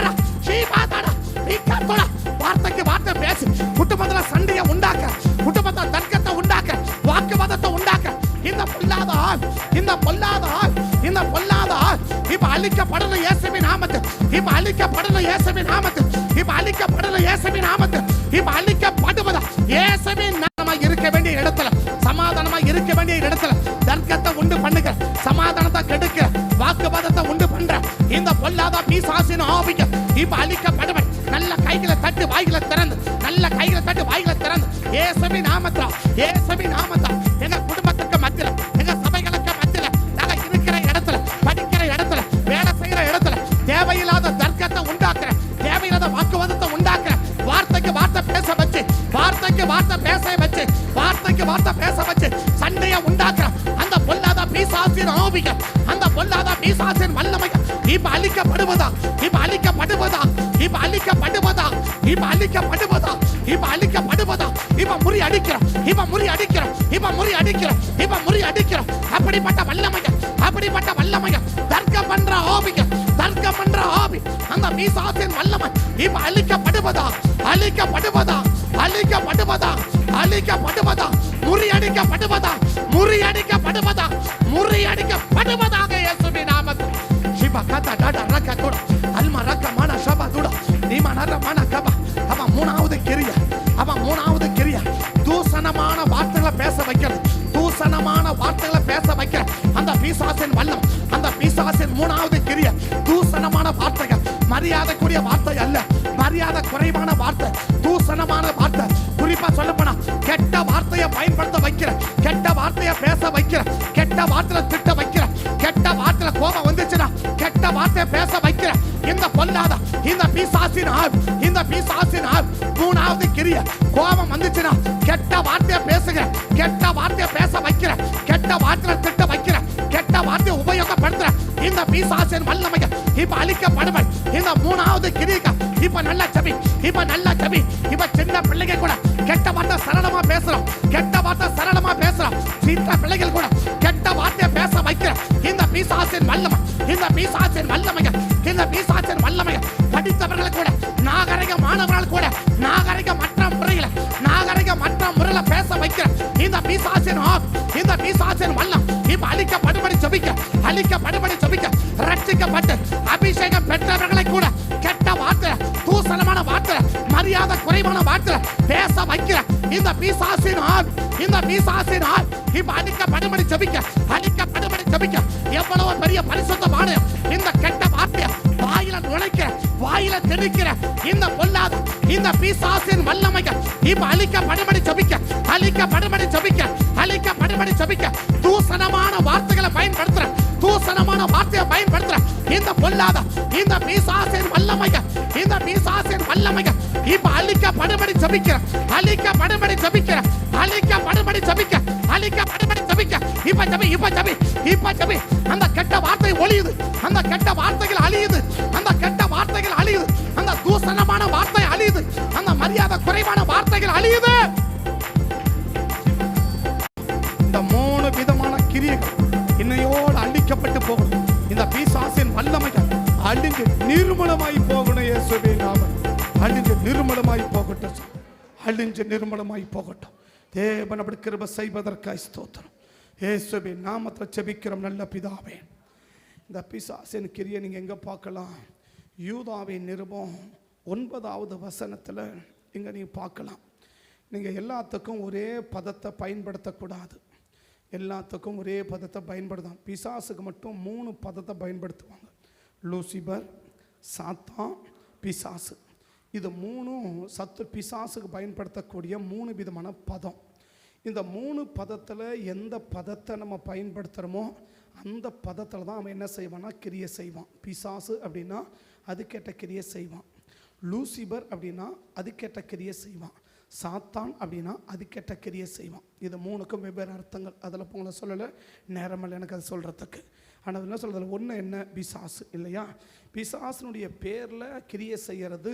[SPEAKER 1] சிவா தடா ரிக்க தூடா. வார்த்தைக்கு வார்த்தை பேசி குடும்பத்துல சண்டையை உண்டாக்க, குடும்பத்துல தர்க்கத்தை உண்டாக்க, வாக்குவாதத்தை உண்டாக்க இந்த பொல்லாத ஆள், இந்த பொல்லாத ஆள், இந்த பொல்லாத ஆள் இப்ப அழிக்கப்படணும் இயேசுவின் நாமத்தில், இப்ப அழிக்கப்படணும் இயேசுவின் நாமத்தில், இப்ப அழிக்கப்படணும் இயேசுவின் நாமத்தில், இப்ப அழிக்கப்படுவதா. இயேசுவின் நாமமா இருக்க வேண்டிய இடத்துல, சமாதானமா இருக்க வேண்டிய இடத்துல தர்க்கத்தை உண்டு பண்ணுகிற, சமாதானத்தை கெடுக்கிற, வாக்குவாதத்தை உண்டு பண்ற இந்த பொல்லாத பிசாசின் ஆவிக்கு இப்ப அழிக்கப்படுவன். நல்ல கைகளை தட்டு வாய்களை திறந்து, நல்ல கைகளை தட்டு வாய்களை திறந்து இயேசுவின் நாமத்தில், இயேசுவின் நாமத்தில் எங்க குடும்பத்துக்கு மத்தியில, எங்க சபைகளுக்கு மத்தியில, நாங்க இருக்கிற இடத்துல, படிக்கிற இடத்துல, வேலை செய்யற இடத்துல தேவையில்லாத தர்க்கத்தை உண்டாக்குற, தேவையில்லாத வாக்குவாதத்தை உண்டாக்குற, வார்த்தைக்கு வார்த்தை பேச வச்சு, வார்த்தைக்கு வார்த்தை பேச வச்சு, வார்த்தைக்கு வார்த்தை பேச வச்சு சண்டையை உண்டாக்குற அந்த பொல்லாத பிசாசின் ஆவிக, அந்த பொல்லாத பிசாசின் வல்லமைக இப்ப அழிக்கப்படுவதா, இப்ப அழிக்கப்படுவதா, இப்ப அழிக்கப்படுவதா, இப்ப அழிக்கப்படுவதா, இப்ப அழிக்கப்படுவதா. இப்ப முறி அடிக்கிறோம், இப்ப முறி அடிக்கிறோம், இப்ப முறி அடிக்கிறோம், இப்ப முறி அடிக்கிறோம். அப்படிப்பட்ட வல்லமைக, அப்படிப்பட்ட வல்லமைக தர்க்கம் பண்ற ஆவிக, தர்க்கம் பண்ற ஆவி அந்த பிசாசின் வல்லமை இப்ப அழிக்கப்படுவதா, அழிக்கப்படுவதா, அழிக்கப்படுவதா, அழிக்கப்படுவதா, முறியடிக்கப்படுவதா, முறியடிக்கப்படுவதா, முறியடிக்கப்படுவதாக இயேசுவின் நாமத்தில். சிவா கதா டாடா ரக்க தோட அல்மா ரக்க மன சபா தோட நீமா நர மன கபா. அவன் மூணாவது கிரியா, அவன் மூணாவது கிரியா தூசணமான வார்த்தைகளை பேச வைக்கிறது, தூசணமான வார்த்தைகளை பேச வைக்கிற அந்த பிசாசின் வல்லம், அந்த பிசாசின் மூணாவது கிரியா தூசணமான வார்த்தைகள், மரியாதைக்குரிய வார்த்தை அல்ல, மரியாதை குறைவான வார்த்தை, தூசணமான வார்த்தை. குறிப்பா சொல்லப்போனா கெட்ட வார்த்தையை பயன்படுத்த வைக்கிற, கெட்ட வார்த்தையை பேச வைக்கிற, கெட்ட வார்த்தையை திட்ட வைக்கிற, கெட்ட வார்த்தையில கோபம் வந்துச்சுன்னா கெட்ட வார்த்தையை பேச வைக்கிற இந்த பொல்லாத இந்த பிசாசின் ஆவி, இந்த பிசாசின் ஆவி மூணாவது கிரியை. கோபம் வந்துச்சுன்னா கெட்ட வார்த்தையை பேசுகிற, கெட்ட வார்த்தையை பேச வைக்கிற, கெட்ட வார்த்தையில திட்ட வைக்கிற, கெட்ட வார்த்தையை உபயோகப்படுத்துற இந்த பிசாசின் வல்லமைக இப்ப அழிக்கப்படுவன். இந்த மூணாவது கிரியை இப்ப நல்ல ஜெபி, இப்ப நல்ல ஜெபி. இப்ப சின்ன பிள்ளைங்க கூட கெட்ட வார்த்தை சரளமா பேசுறோம், கெட்ட வார்த்தை சரளமா பேசுறோம். சின்ன பிள்ளைகள் கூட கெட்ட வார்த்தையை பேச வைக்கிற இந்த பிசாசின் வல்லமை, இந்த பிசாசின் வல்லமைக, இந்த பிசாசின் வல்லமைக படித்தவர்கள் கூட, நாகரிக மாணவர்கள் கூட நாகரிக மற்ற முறையில், நாகரிக மற்ற முறையில் பிசாசின் ஆவி, இந்த பிசாசின் வல்லம் இப்ப அழிக்கப்படும்படி ஜெபிக்க, அழிக்கப்படும்படி ஜெபிக்க. ரட்சிக்கப்பட்டு அபிஷேகம் பெற்றவர்களை கூட கெட்ட வார்த்தை, தூசணமான வார்த்தை, மரியாதை குறைவான வார்த்தை பேச வைக்கிற இந்த பிசாசின் ஆவி, இந்த பிசாசின் ஆவி இப்ப அழிக்கப்படும்படி ஜெபிக்க, அழிக்கப்படும்படி ஜெபிக்க. எவ்வளவு பெரிய பரிசுத்தமான இந்த கெட்ட வார்த்தையை வாயில நுழைக்கிற, வாயில திணிக்கிற இந்த பொல்லாத இந்த பிசாசின் வல்லமைகள் இப்ப அழிக்கப்படும்படி ஜெபிக்க, அழிக்கப்படும்படி ஜெபிக்க, அழிக்கப்படும்படி ஜெபிக்க. தூசணமான வார்த்தைகளை பயன்படுத்துற, தூசணமான வார்த்தையை பயன்படுத்துற இந்த பொல்லாத இந்த பிசாசின் வல்லமைகள், இந்த பிசாசின் வல்லமைகள் இப்ப அழிக்கப்படும்படி ஜெபிக்கிற, அழிக்கப்படும்படி ஜெபிக்கிற, அழிக்கப்படும்படி ஜெபிக்க, அழிக்கப்படும்படி ஜெபிக்க. இப்ப ஜெபி, இப்ப ஜெபி, இப்ப ஜெபி. அந்த கெட்ட வார்த்தை ஒளியுது, அந்த கெட்ட வார்த்தைகள் அழியுது, அந்த கெட்ட வார்த்தைகள் அழியுது, அந்த தூசணமான வார்த்தை அழியுது, அந்த மரியாதை குறைவான வார்த்தைகள் அழியுது. இந்த 3 விதமான கிரியைகள் இன்னையோடு அழிக்கப்பட்டு போகணும். இந்த பிசாசின் வல்லமைகள் அழிஞ்சு நிர்மூலமாய் போகணும். இயேசுவின் நாமத்தில் அழிஞ்சு நிர்மூலமாய் போகட்டும், அழிஞ்சு நிர்மூலமாய் போகட்டும். தேவன் அப்படி கிருபை செய்வதற்காய் ஸ்தோத்திரம். இயேசுவின் நாமத்தில் ஜெபிக்கிறோம் நல்ல பிதாவே. இந்த பிசாசின் கிரியை நீங்க எங்க பார்க்கலாம்? யூதாவின் நிருபம் 9வது வசனத்துல இங்க நீங்க பார்க்கலாம். நீங்க எல்லாத்துக்கும் ஒரே பதத்தை பயன்படுத்தக்கூடாது, எல்லாத்துக்கும் ஒரே பதத்தை பயன்படுத்தாம். பிசாசுக்கு மட்டும் 3 பதத்தை பயன்படுத்துவாங்க. லூசிபர், சாத்தான், பிசாசு. இது 3 பிசாசுக்கு பயன்படுத்தக்கூடிய 3 விதமான பதம். இந்த 3 பதத்தில் எந்த பதத்தை நம்ம பயன்படுத்துகிறோமோ அந்த பதத்தில் தான் அவன் என்ன செய்வான்னா கிரியை செய்வான். பிசாசு அப்படின்னா அதுக்கேற்ற கிரியை செய்வான். லூசிபர் அப்படின்னா அதுக்கேற்ற கிரியை செய்வான். சாத்தான் அப்படின்னா அதுக்கேற்ற கிரியை செய்வான். இது 3க்கும் வெவ்வேறு அர்த்தங்கள். அதில் உங்களை சொல்லலை, நேரமில்லை எனக்கு அது சொல்கிறதுக்கு. ஆனால் என்ன சொல்கிறது, ஒன்று என்ன, பிசாசு இல்லையா? பிசாசினுடைய பேரில் கிரியை செய்கிறது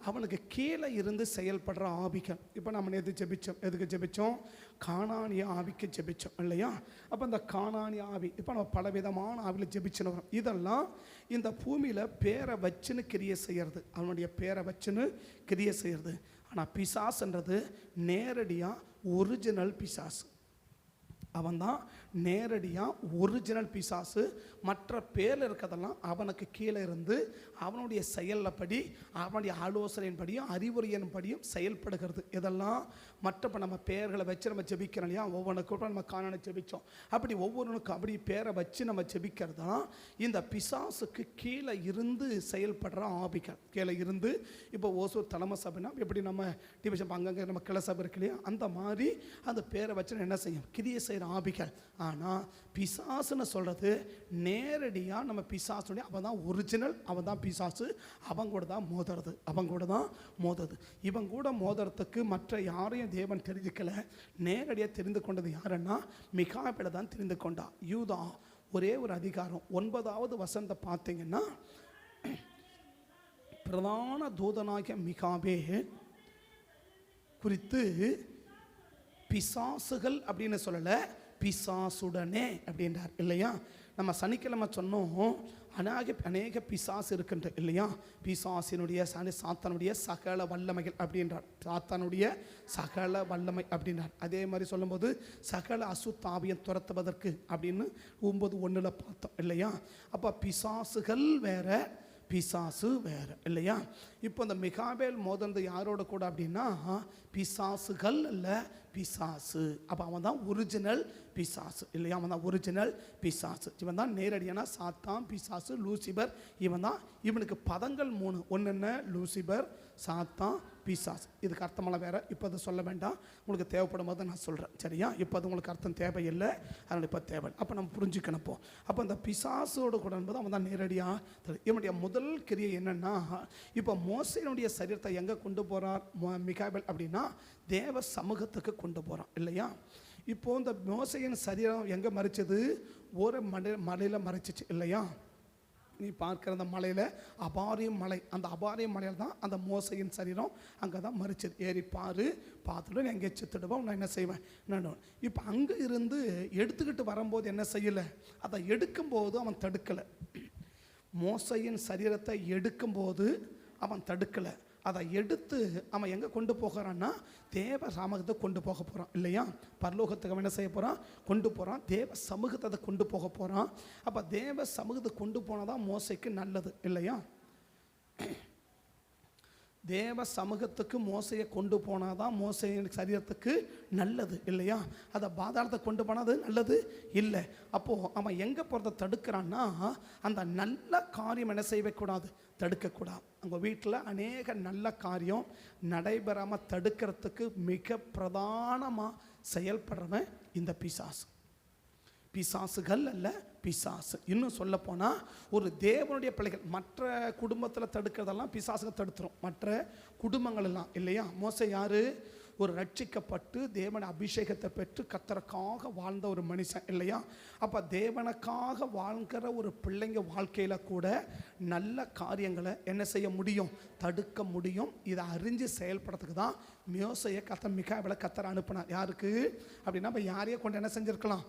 [SPEAKER 1] அவனுக்கு கீழே இருந்து செயல்படுற ஆவிகள். இப்போ நம்ம நேற்று ஜெபிச்சோம், எதுக்கு ஜெபிச்சோம்? கானானிய ஆவிக்கு ஜெபிச்சோம் இல்லையா? அப்போ அந்த கானானிய ஆவி இப்போ நம்ம பலவிதமான ஆவியில் ஜெபிச்சுன்னு வரோம். இதெல்லாம் இந்த பூமியில் பேரை வச்சுன்னு கிரியை செய்கிறது, அவனுடைய பேரை வச்சுன்னு கிரியை செய்கிறது. ஆனால் பிசாசுன்றது நேரடியாக ஒரிஜினல் பிசாசு. அவன் தான் நேரடியாக ஒரிஜினல் பிசாசு. மற்ற பேரில் இருக்கிறதெல்லாம் அவனுக்கு கீழே இருந்து அவனுடைய செயல்படி, அவனுடைய ஆலோசனையின்படியும் அறிவுரையின்படியும் செயல்படுகிறது. இதெல்லாம் மற்ற நம்ம பேர்களை வச்சு நம்ம ஜெபிக்கிறோம் இல்லையா? ஒவ்வொன்றுக்கும் நம்ம காண ஜெபித்தோம். அப்படி ஒவ்வொன்றுக்கும் அப்படி பேரை வச்சு நம்ம ஜெபிக்கிறது தான் இந்த பிசாசுக்கு கீழே இருந்து செயல்படுற ஆவிகள். கீழே இருந்து இப்போ ஓசூர் தலைமை சபைனா எப்படி நம்ம டிவிஷன் அங்கங்கே நம்ம கிளை சபை இருக்கு இல்லையா? அந்த மாதிரி அந்த பேரை வச்சு என்ன செய்யும்? கிரியை செய்கிற ஆவிகள். ஆனால் பிசாசுன்னு சொல்கிறது நேரடியாக நம்ம பிசாசுடைய அவன் தான் ஒரிஜினல், அவன் தான் பிசாசு. அவன் கூட தான் மோதுறது, அவன் கூட தான் மோதுறது. இவன் கூட மோதுறதுக்கு மற்ற யாரையும் தேவன் தெரிஞ்சுக்கல. நேரடியாக தெரிந்து கொண்டது யாருன்னா மிகாவேலை தான் தெரிந்து கொண்டா. யூதா ஒரே ஒரு அதிகாரம் 9வது வசனத்தை பார்த்தீங்கன்னா, பிரதான தூதனாகிய மிகாவேல் குறித்து பிசாசுகள் அப்படின்னு சொல்லலை, பிசாசுடனே அப்படின்றார் இல்லையா? நம்ம சனிக்கிழமை சொன்னோம், அநேக பிசாசு இருக்கின்ற இல்லையா? பிசாசினுடைய சாத்தானுடைய சகல வல்லமைகள் அப்படின்றார். சாத்தானுடைய சகல வல்லமை அப்படின்றார். அதே மாதிரி சொல்லும்போது சகல அசுத்தாவியம் துரத்துவதற்கு அப்படின்னு 9:1 பார்த்தோம் இல்லையா? அப்போ பிசாசுகள் வேற, பிசாசு வேற இல்லையா? இப்போ இந்த மிகாவேல் மோதந்து யாரோட கூட அப்படின்னா பிசாசுகள் அல்ல, பிசாசு. அப்போ அவன் தான் ஒரிஜினல் பிசாசு இல்லையா? அவன் தான் ஒரிஜினல் பிசாசு. இவன் தான் நேரடியான சாத்தான், பிசாசு, லூசிபர். இவன் தான். இவனுக்கு பதங்கள் 3. ஒன்று என்ன? லூசிபர், சாத்தான், பிசாசு. இதுக்கு அர்த்தமெல்லாம் வேற, இப்போ அதை சொல்ல வேண்டாம். உங்களுக்கு தேவைப்படும் போது நான் சொல்கிறேன் சரியா? இப்போ அது உங்களுக்கு அர்த்தம் தேவையில்லை, அதனால் இப்போ தேவை. அப்போ நம்ம புரிஞ்சுக்கணும். அப்போ அந்த பிசாசோடு கூட என்பது அவன் தான் நேரடியாக. இவனுடைய முதல் கிரியை என்னன்னா, இப்போ மோசேயினுடைய சரீரத்தை எங்கே கொண்டு போகிறார் மிகாவேல் அப்படின்னா தேவ சமூகத்துக்கு கொண்டு போகிறான் இல்லையா? இப்போ இந்த மோசேயின் சரீரம் எங்கே மறைச்சது? ஒரு மலையில் மறைச்சிச்சு இல்லையா? நீ பார்க்குற அந்த மலையில் அபாரியம் மலை, அந்த அபாரியம் மலையில் தான் அந்த மோசையின் சரீரம் அங்கே தான் மறிச்சது. ஏறி பார்த்துட்டு எங்கே செத்துடுவோம், நான் என்ன செய்வேன் நான். இப்போ அங்கே இருந்து எடுத்துக்கிட்டு வரும்போது என்ன செய்யலை, அதை எடுக்கும்போது அவன் தடுக்கலை. மோசையின் சரீரத்தை எடுக்கும்போது அவன் தடுக்கலை.
[SPEAKER 2] அதை எடுத்து அவன் எங்கே கொண்டு போகிறான்னா தேவ சமூகத்தை கொண்டு போக போகிறான் இல்லையா. பரலோகத்துக்கு அவன் என்ன செய்ய போகிறான், கொண்டு போகிறான். தேவ சமூகத்தை அதை கொண்டு போக போகிறான். அப்போ தேவ சமூகத்தை கொண்டு போனால் தான் மோசைக்கு நல்லது இல்லையா. தேவ சமூகத்துக்கு மோசையை கொண்டு போனால் தான் மோசையின் சரீரத்துக்கு நல்லது இல்லையா. அதை பாதாளத்தை கொண்டு போனால் அது நல்லது இல்லை. அப்போது அவன் எங்கே போகிறத தடுக்கிறான்னா, அந்த நல்ல காரியம் என்ன செய்யக்கூடாது, தடுக்கக்கூடாது. அவங்க வீட்டில் அநேக நல்ல காரியம் நடைபெறாமல் தடுக்கிறதுக்கு மிக பிரதானமாக செயல்படுறவன் இந்த பிசாசு. பிசாசுகள் அல்ல, பிசாசு. இன்னும் சொல்ல போனால் ஒரு தேவனுடைய பிள்ளைகள் மற்ற குடும்பத்தில் தடுக்கிறதெல்லாம் பிசாசுகள் தடுத்துரும், மற்ற குடும்பங்கள் எல்லாம் இல்லையா. மோசை யாரு, ஒரு ரட்சிக்கப்பட்டு தேவன அபிஷேகத்தை பெற்று கர்த்தருக்காக வாழ்ந்த ஒரு மனுஷன் இல்லையா. அப்போ தேவனுக்காக வாழ்கிற ஒரு பிள்ளைங்க வாழ்க்கையில் கூட நல்ல காரியங்களை என்ன செய்ய முடியும், தடுக்க முடியும். இதை அறிஞ்சு செயல்படுறதுக்கு தான் மோசையை மிகாவேலை கர்த்தர் அனுப்பினார். யாருக்கு அப்படின்னா, இப்போ யாரையே கொண்டு என்ன செஞ்சுருக்கலாம்,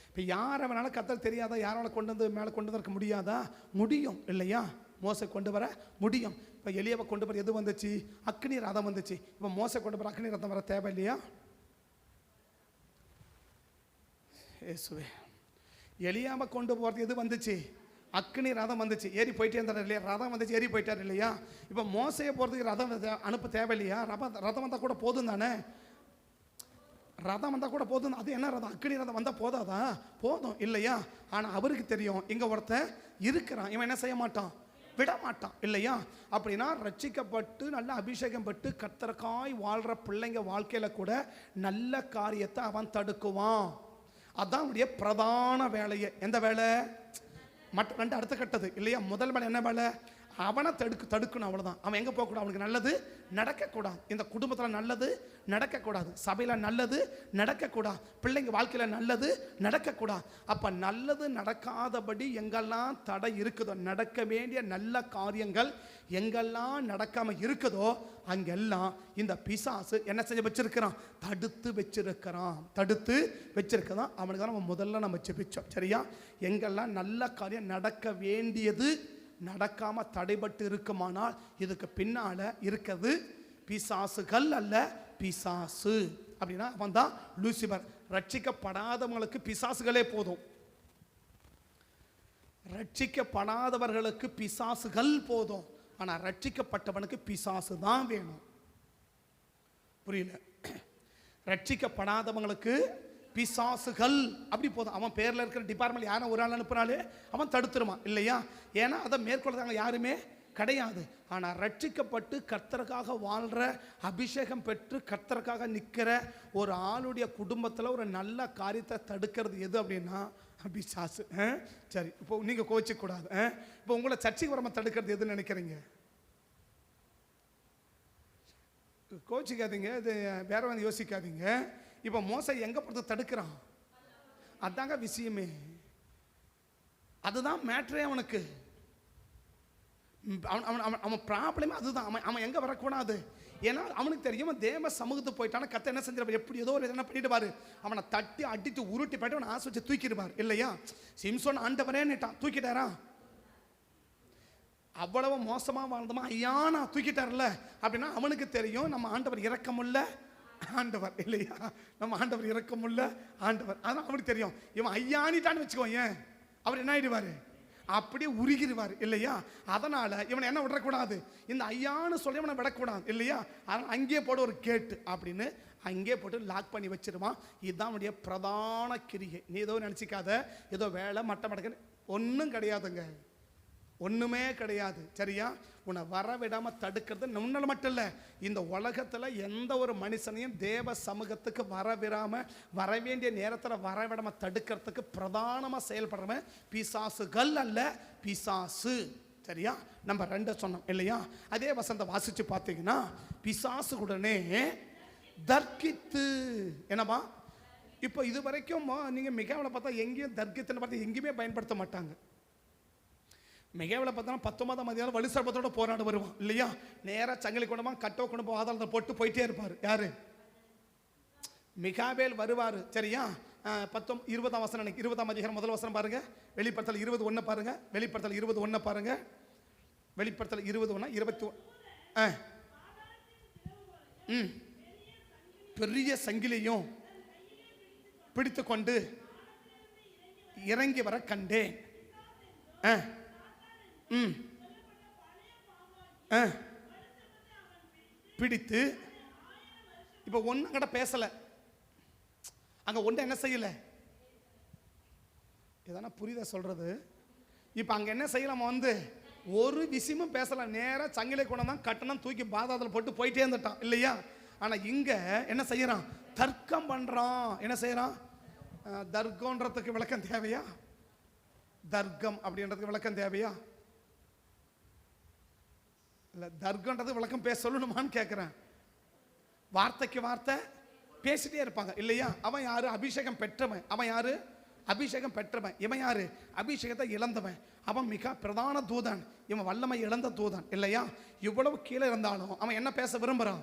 [SPEAKER 2] இப்போ யாரை வேணாலும் கர்த்தர் தெரியாதா, யாரால கொண்டு வந்து மேலே கொண்டு வர முடியாதா, முடியும் இல்லையா. மோசை கொண்டு வர முடியும். இப்போ எலியாவை கொண்டு வர எது வந்துச்சு, அக்னி ரதம் வந்துச்சு. இப்போ மோசை கொண்டு வர அக்னி ரதம் வர தேவை இல்லையா. ஏசுவே, எலியாவை கொண்டு போகிறது எது வந்துச்சு, அக்னி ரதம் வந்துச்சு. ஏறி போயிட்டே இருந்தார் இல்லையா, ரதம் வந்துச்சு, ஏறி போயிட்டார் இல்லையா. இப்போ மோசையை போகிறதுக்கு ரதம் அனுப்ப தேவை இல்லையா. ரதம் வந்தால் கூட போதும் தானே, ரதம் வந்தால் கூட போதும். அது என்ன ரதம், அக்னி ரதம் வந்தால் போதாதா, போதும் இல்லையா. ஆனால் அவருக்கு தெரியும் இங்கே ஒருத்தன் இருக்கிறான், இவன் என்ன செய்ய மாட்டான், விட மாட்டான் இல்லையா. அப்படின்னா ரட்சிக்கப்பட்டு நல்ல அபிஷேகம் பட்டு கர்த்தருக்காய் வாழ்கிற பிள்ளைங்க வாழ்க்கையில் கூட நல்ல காரியத்தை அவன் தடுக்குவான். அதான் அவனுடைய பிரதான வேலையை. எந்த வேலை, மற்ற ரெண்டு அடுத்த கட்டது இல்லையா. முதல் வேலை என்ன வேலை, அவனை தடுக்கணும், அவ்வளோதான். அவன் எங்கே போகக்கூடாது, அவனுக்கு நல்லது நடக்கக்கூடாது, இந்த குடும்பத்தில் நல்லது நடக்கக்கூடாது, சபையில் நல்லது நடக்கக்கூடாது, பிள்ளைங்க வாழ்க்கையில் நல்லது நடக்கக்கூடாது. அப்போ நல்லது நடக்காதபடி எங்கெல்லாம் தடை இருக்குதோ, நடக்க வேண்டிய நல்ல காரியங்கள் எங்கெல்லாம் நடக்காமல் இருக்குதோ அங்கெல்லாம் இந்த பிசாசு என்ன செஞ்சு வச்சிருக்கிறான், தடுத்து வச்சிருக்கிறான். அவனுக்கு தான் நம்ம முதல்ல நம்ம ஜெபிச்சோம் சரியா. எங்கெல்லாம் நல்ல காரியம் நடக்க வேண்டியது நடக்காம தடைபட்டு இருக்குமானால் இதுக்கு பின்னால இருக்கிறது பிசாசுகள் அல்ல, பிசாசு. அப்படின்னா அவன் தான் லூசிபர். ரட்சிக்கப்படாதவங்களுக்கு பிசாசுகளே போதும், ரட்சிக்கப்படாதவர்களுக்கு பிசாசுகள் போதும். ஆனா ரட்சிக்கப்பட்டவனுக்கு பிசாசு தான் வேணும். புரியல, ரட்சிக்கப்படாதவங்களுக்கு பிசாசுகள் அப்படி போதும். அவன் பேரில் இருக்கிற டிபார்ட்மெண்ட் யாரும் ஒரு ஆள் அனுப்புனாலே அவன் தடுத்துருவான் இல்லையா. ஏன்னா அதை மேற்கொள்றதாங்க யாருமே கிடையாது. ஆனால் ரட்சிக்கப்பட்டு கர்த்தருக்காக வாழ்கிற அபிஷேகம் பெற்று கர்த்தருக்காக நிற்கிற ஒரு ஆளுடைய குடும்பத்தில் ஒரு நல்ல காரியத்தை தடுக்கிறது எது அப்படின்னா பிசாசு. சரி, இப்போ நீங்கள் கோச்சிக்கூடாது. இப்போ உங்களை சர்ச்சைக்கு வராம தடுக்கிறது எதுன்னு நினைக்கிறீங்க, கோச்சிக்காதீங்க, இது வேற வந்து யோசிக்காதீங்க. இப்போ மோசை எங்கே பொறுத்து தடுக்கிறான், அதாங்க விஷயமே, அதுதான் மேட்ரே. அவனுக்கு அவன் ப்ராப்ளமே அதுதான். அவன் எங்கே வரக்கூடாது, ஏன்னா அவனுக்கு தெரியும் தேவ சமூகத்துக்கு போயிட்டான கத்தை என்ன செஞ்சிருப்பார், எப்படி ஏதோ ஒரு என்ன பண்ணிடுவார், அவனை தட்டி அடித்து உருட்டி போயிட்டு அவனை ஆசை வச்சு தூக்கிடுவார் இல்லையா. சிம்சோன் ஆண்டவரே நேட்டான், தூக்கிட்டாரா, அவ்வளவு மோசமாக வாழ்ந்தமா, ஐயா நான் தூக்கிட்டார்ல அப்படின்னா அவனுக்கு தெரியும் நம்ம ஆண்டவர் இரக்கமுள்ள ஆண்டவர் இல்லையா, நம்ம ஆண்டவர் இரக்கமுள்ள ஆண்டவர். அதான் அவனுக்கு தெரியும். இவன் ஐயானிட்டான்னு வச்சுக்கோ, ஏன் அவர் என்ன ஆயிடுவாரு, அப்படியே உருகிடுவார் இல்லையா. அதனால இவனை என்ன விடக்கூடாது, இந்த ஐயான்னு சொல்லி இவனை விடக்கூடாது இல்லையா. அதனால் அங்கேயே போட ஒரு கேட்டு அப்படின்னு அங்கேயே போட்டு லாக் பண்ணி வச்சிருவான். இதுதான் அவனுடைய பிரதான கிரியை. நீ ஏதோ நினச்சிக்காத ஏதோ வேலை மட்டமடக்கு ஒன்றும் கிடையாதுங்க, ஒன்றுமே கிடையாது சரியா. உன்னை வரவிடாமல் தடுக்கிறது உன்னால மட்டும் இல்லை, இந்த உலகத்தில் எந்த ஒரு மனுஷனையும் தேவ சமூகத்துக்கு வர வேண்டிய நேரத்தில் வரவிடாமல் தடுக்கிறதுக்கு பிரதானமாக செயல்படுறவன் பிசாசுகள் அல்ல, பிசாசு சரியா. நம்ம ரெண்டு சொன்னோம் இல்லையா. அதே வசந்த வாசித்து பார்த்தீங்கன்னா பிசாசுடனே தர்க்கித்து என்னவா. இப்போ இது வரைக்கும் நீங்கள் மிகவும் பார்த்தா எங்கேயும் தர்க்கித்துன்னு பார்த்தா எங்கேயுமே பயன்படுத்த மாட்டாங்க. மிகவும் பார்த்தோன்னா 19ஆம் அதிகாரம் வலு சர்ப்பத்தோட போராட வருவான் இல்லையா. நேராக சங்கிலி கொண்டமா கட்டோ கொண்டு போ ஆதாரத்தை போட்டு போயிட்டே இருப்பார். யாரு, மிகாவேல் வருவார் சரியா. 20ஆம் வசனம், 20ஆம் அதிகாரம் முதல் வசனம் பாருங்க. வெளிப்படுத்தல் 20:1 பாருங்க. வெளிப்படுத்தல் 20:1 பாருங்க. வெளிப்படுத்தல் 20:1 21 பெரிய சங்கிலியும் பிடித்து கொண்டு இறங்கி வர கண்டேன். பிடித்து இப்ப ஒன்னு கிட்ட பேசல, அங்க ஒண்ணு என்ன செய்யல, எதனா புரியுதா சொல்றது? இப்ப அங்க என்ன செய்யலாம், வந்து ஒரு விஷயமும் பேசலாம், நேரா சங்கிலை கொண்டு தான் கட்டணம் தூக்கி பாதாளத்துல போட்டு போயிட்டே இருந்துட்டான் இல்லையா? ஆனா இங்க என்ன செய்யறான், தர்க்கம் பண்றான். என்ன செய்யறான்? தர்க்கம்ன்றதுக்கு விளக்கம் தேவையா? தர்க்கம் அப்படின்றதுக்கு விளக்கம் தேவையா? இல்ல, தர்க்கம்ன்றது விளக்கம் பேச சொல்லணுமான்னு கேட்கிறேன். வார்த்தைக்கு வார்த்தை பேசிட்டே இருப்பாங்க இல்லையா? அவன் யாரு? அபிஷேகம் பெற்றவன். அவன் யாரு? அபிஷேகம் பெற்றவன். இவன் யாரு? அபிஷேகத்தை இழந்தவன். அவன் மிக பிரதான தூதன், இவன் வல்லமை இழந்த தூதன் இல்லையா? இவ்வளவு கீழே இருந்தாலும் அவன் என்ன பேச விரும்புறான்?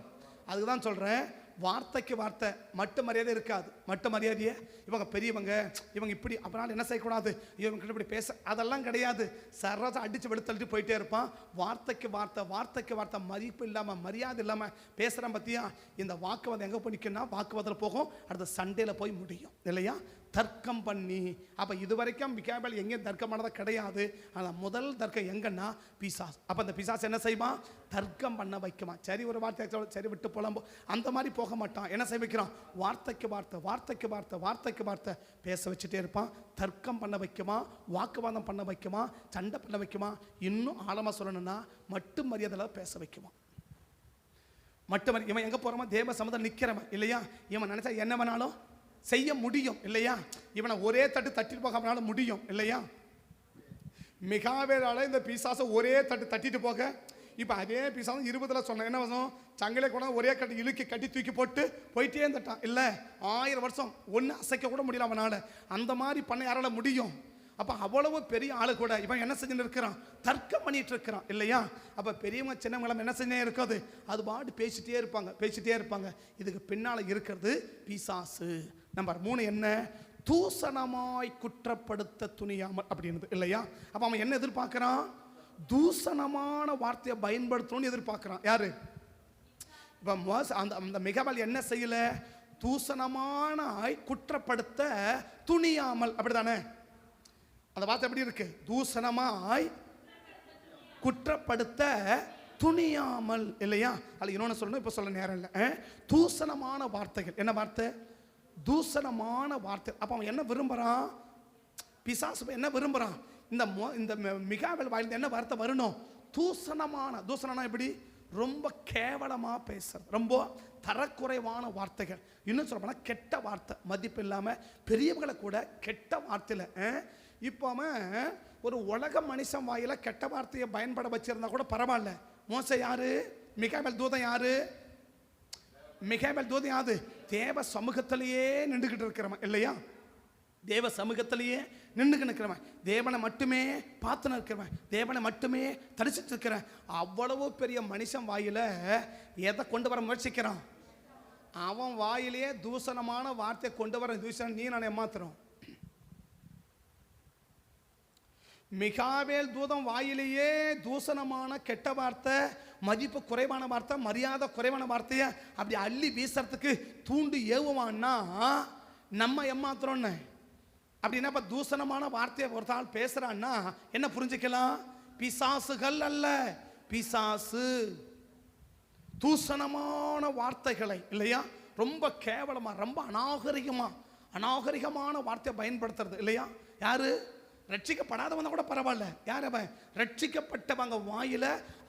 [SPEAKER 2] அதுதான் சொல்றேன், வார்த்தைக்கு வார்த்தை மட்டு மரியாதை இருக்காது. மட்டு மரியாதையே இவங்க பெரியவங்க, இவங்க இப்படி, அதனால என்ன செய்யக்கூடாது, இவங்க இப்படி பேச, அதெல்லாம் கிடையாது. சரச அடிச்சு வெளுத்தள்ளிட்டு போயிட்டே இருப்பான். வார்த்தைக்கு வார்த்தை, வார்த்தைக்கு வார்த்தை, மதிப்பு இல்லாம மரியாதை இல்லாம பேசுறான் பத்தியா? இந்த வாக்குவாதம் எங்க போய் நிற்கும்னா வாக்குவாதத்தில் போகும், அடுத்த சண்டையில போய் முடியும் இல்லையா? தர்க்கம் பண்ணி. அப்ப இதுவரைக்கும் மிகாவேல் எங்கேயும் தர்க்கம் பண்ணதா கிடையாது. ஆனா முதல் தர்க்கம் எங்கன்னா பிசாஸ். அப்ப அந்த பிசாஸ் என்ன செய்வான்? தர்க்கம் பண்ண வைக்குமா. சரி, ஒரு வார்த்தை சரி விட்டு போலாம், அந்த மாதிரி போக மாட்டான். என்ன செய்ய வைக்கிறான்? வார்த்தைக்கு வார்த்தை, வார்த்தைக்கு வார்த்தை, வார்த்தைக்கு வார்த்தை பேச வச்சுட்டே இருப்பான். தர்க்கம் பண்ண வைக்குமா, வாக்குவாதம் பண்ண வைக்குமா, சண்டை பண்ண வைக்குமா. இன்னும் ஆழமா சொல்லணும்னா மட்டு மரியாதை பேச வைக்குமா. மட்டும் இவன் எங்க போறோமா, தேவ சமுதிரம் நிக்கிறவன் இல்லையா? இவன் நினைச்சா என்ன வேணாலும் செய்ய முடியும் இல்லையா? இவனை ஒரே தட்டு தட்டிட்டு போக முடியும் இல்லையா? மிகாவேலால இந்த பிசாசை ஒரே தட்டு தட்டிட்டு போக, இப்ப அதே பிசாசம் 20ல சொன்ன என்ன வசம், சங்கிலே கூட ஒரே கட்டி இழுக்கி கட்டி தூக்கி போட்டு போயிட்டே இருந்துட்டான் இல்ல? 1000 வருஷம் ஒன்னு அசைக்க கூட முடியல அவனால. அந்த மாதிரி பண்ண யாரால முடியும்? அப்ப அவ்வளவு பெரிய ஆளு கூட இவன் என்ன செஞ்சுட்டு இருக்கிறான்? தர்க்கம் பண்ணிட்டு இருக்கிறான் இல்லையா? அப்ப பெரியவங்க சின்னவங்களும் என்ன செஞ்சே இருக்காது, அது பாட்டு பேசிட்டே இருப்பாங்க, பேசிட்டே இருப்பாங்க. இதுக்கு பின்னால இருக்கிறது பிசாசு. நம்பர் 3 என்ன? தூசணமாய் குற்றப்படுத்த துணியாமல் அப்படின்னு இல்லையா? அப்ப அவன் என்ன எதிர்பார்க்கிறான்? தூசணமான வார்த்தையை பயன்படுத்தணும்னு எதிர்பார்க்கிறான். யாரு? இப்ப அந்த மிகாவேல் என்ன செய்யல? தூசணமான குற்றப்படுத்த துணியாமல், அப்படிதானே? அந்த வார்த்தை எப்படி இருக்கு? தூசணமாய் குற்றப்படுத்த துணியாமல் இல்லையா? அது இன்னொன்னு சொல்லணும், இப்ப சொல்ல நேரம் இல்லை. தூசணமான வார்த்தைகள். என்ன வார்த்தை? தூசணமான வார்த்தை. அப்ப அவன் என்ன விரும்புறான்? பிசாசு என்ன விரும்புறான்? இந்த மிகாவேல் வாயிலிருந்து என்ன வார்த்தை வரணும்? தூசணமான. தூசணம்னா எப்படி? ரொம்ப கேவலமா பேசுறது, ரொம்ப தரக்குறைவான வார்த்தைகள். இன்னும் சொல்ல போனா கெட்ட வார்த்தை, மதிப்பு இல்லாம பெரியவங்களை கூட கெட்ட வார்த்தையில. இப்போ அவன் ஒரு உலக மனுஷன் வாயில கெட்ட வார்த்தையை பயன்பட வச்சிருந்தா கூட பரவாயில்ல. மோசே யாரு? மிகாவேல் தூதன் யாரு? மிகாவேல் தூதன் யாரு? தேவ சமூகத்திலேயே நின்றுகிட்டு இருக்கிறவன் இல்லையா? தேவ சமூகத்திலேயே நின்றுக்கு நிற்கிறவன், தேவனை மட்டுமே பார்த்து நிற்கிறவன், தேவனை மட்டுமே தரிசித்து இருக்கிறவன். அவ்வளவு பெரிய மனுஷன் வாயில எதை கொண்டு வர முயற்சிக்கிறான்? அவன் வாயிலேயே தூசணமான வார்த்தையை கொண்டு வர. தூசணம் நீ நான் ஏமாத்துறோம். மிகாவேல் தூதன் வாயிலேயே தூசணமான கெட்ட வார்த்தை, மதிப்பு குறைவான வார்த்தை, மரியாதை குறைவான வார்த்தையை அப்படி அள்ளி வீசுறதுக்கு தூண்டு ஏவுவான்னா நம்ம ஏமாத்துறோன்னு. அப்படின்னா இப்ப தூசணமான வார்த்தையை ஒருத்தாள் பேசுறான்னா என்ன புரிஞ்சுக்கலாம்? பிசாசுகள் அல்ல, பிசாசு. தூசணமான வார்த்தைகளை இல்லையா, ரொம்ப கேவலமா, ரொம்ப அநாகரிகமான வார்த்தையை பயன்படுத்துறது இல்லையா? யாரு? ரட்சிக்கப்படாதவங்க கூட பரவாயில்ல. யார் அவன்? ரட்சிக்கப்பட்டவங்க வாயில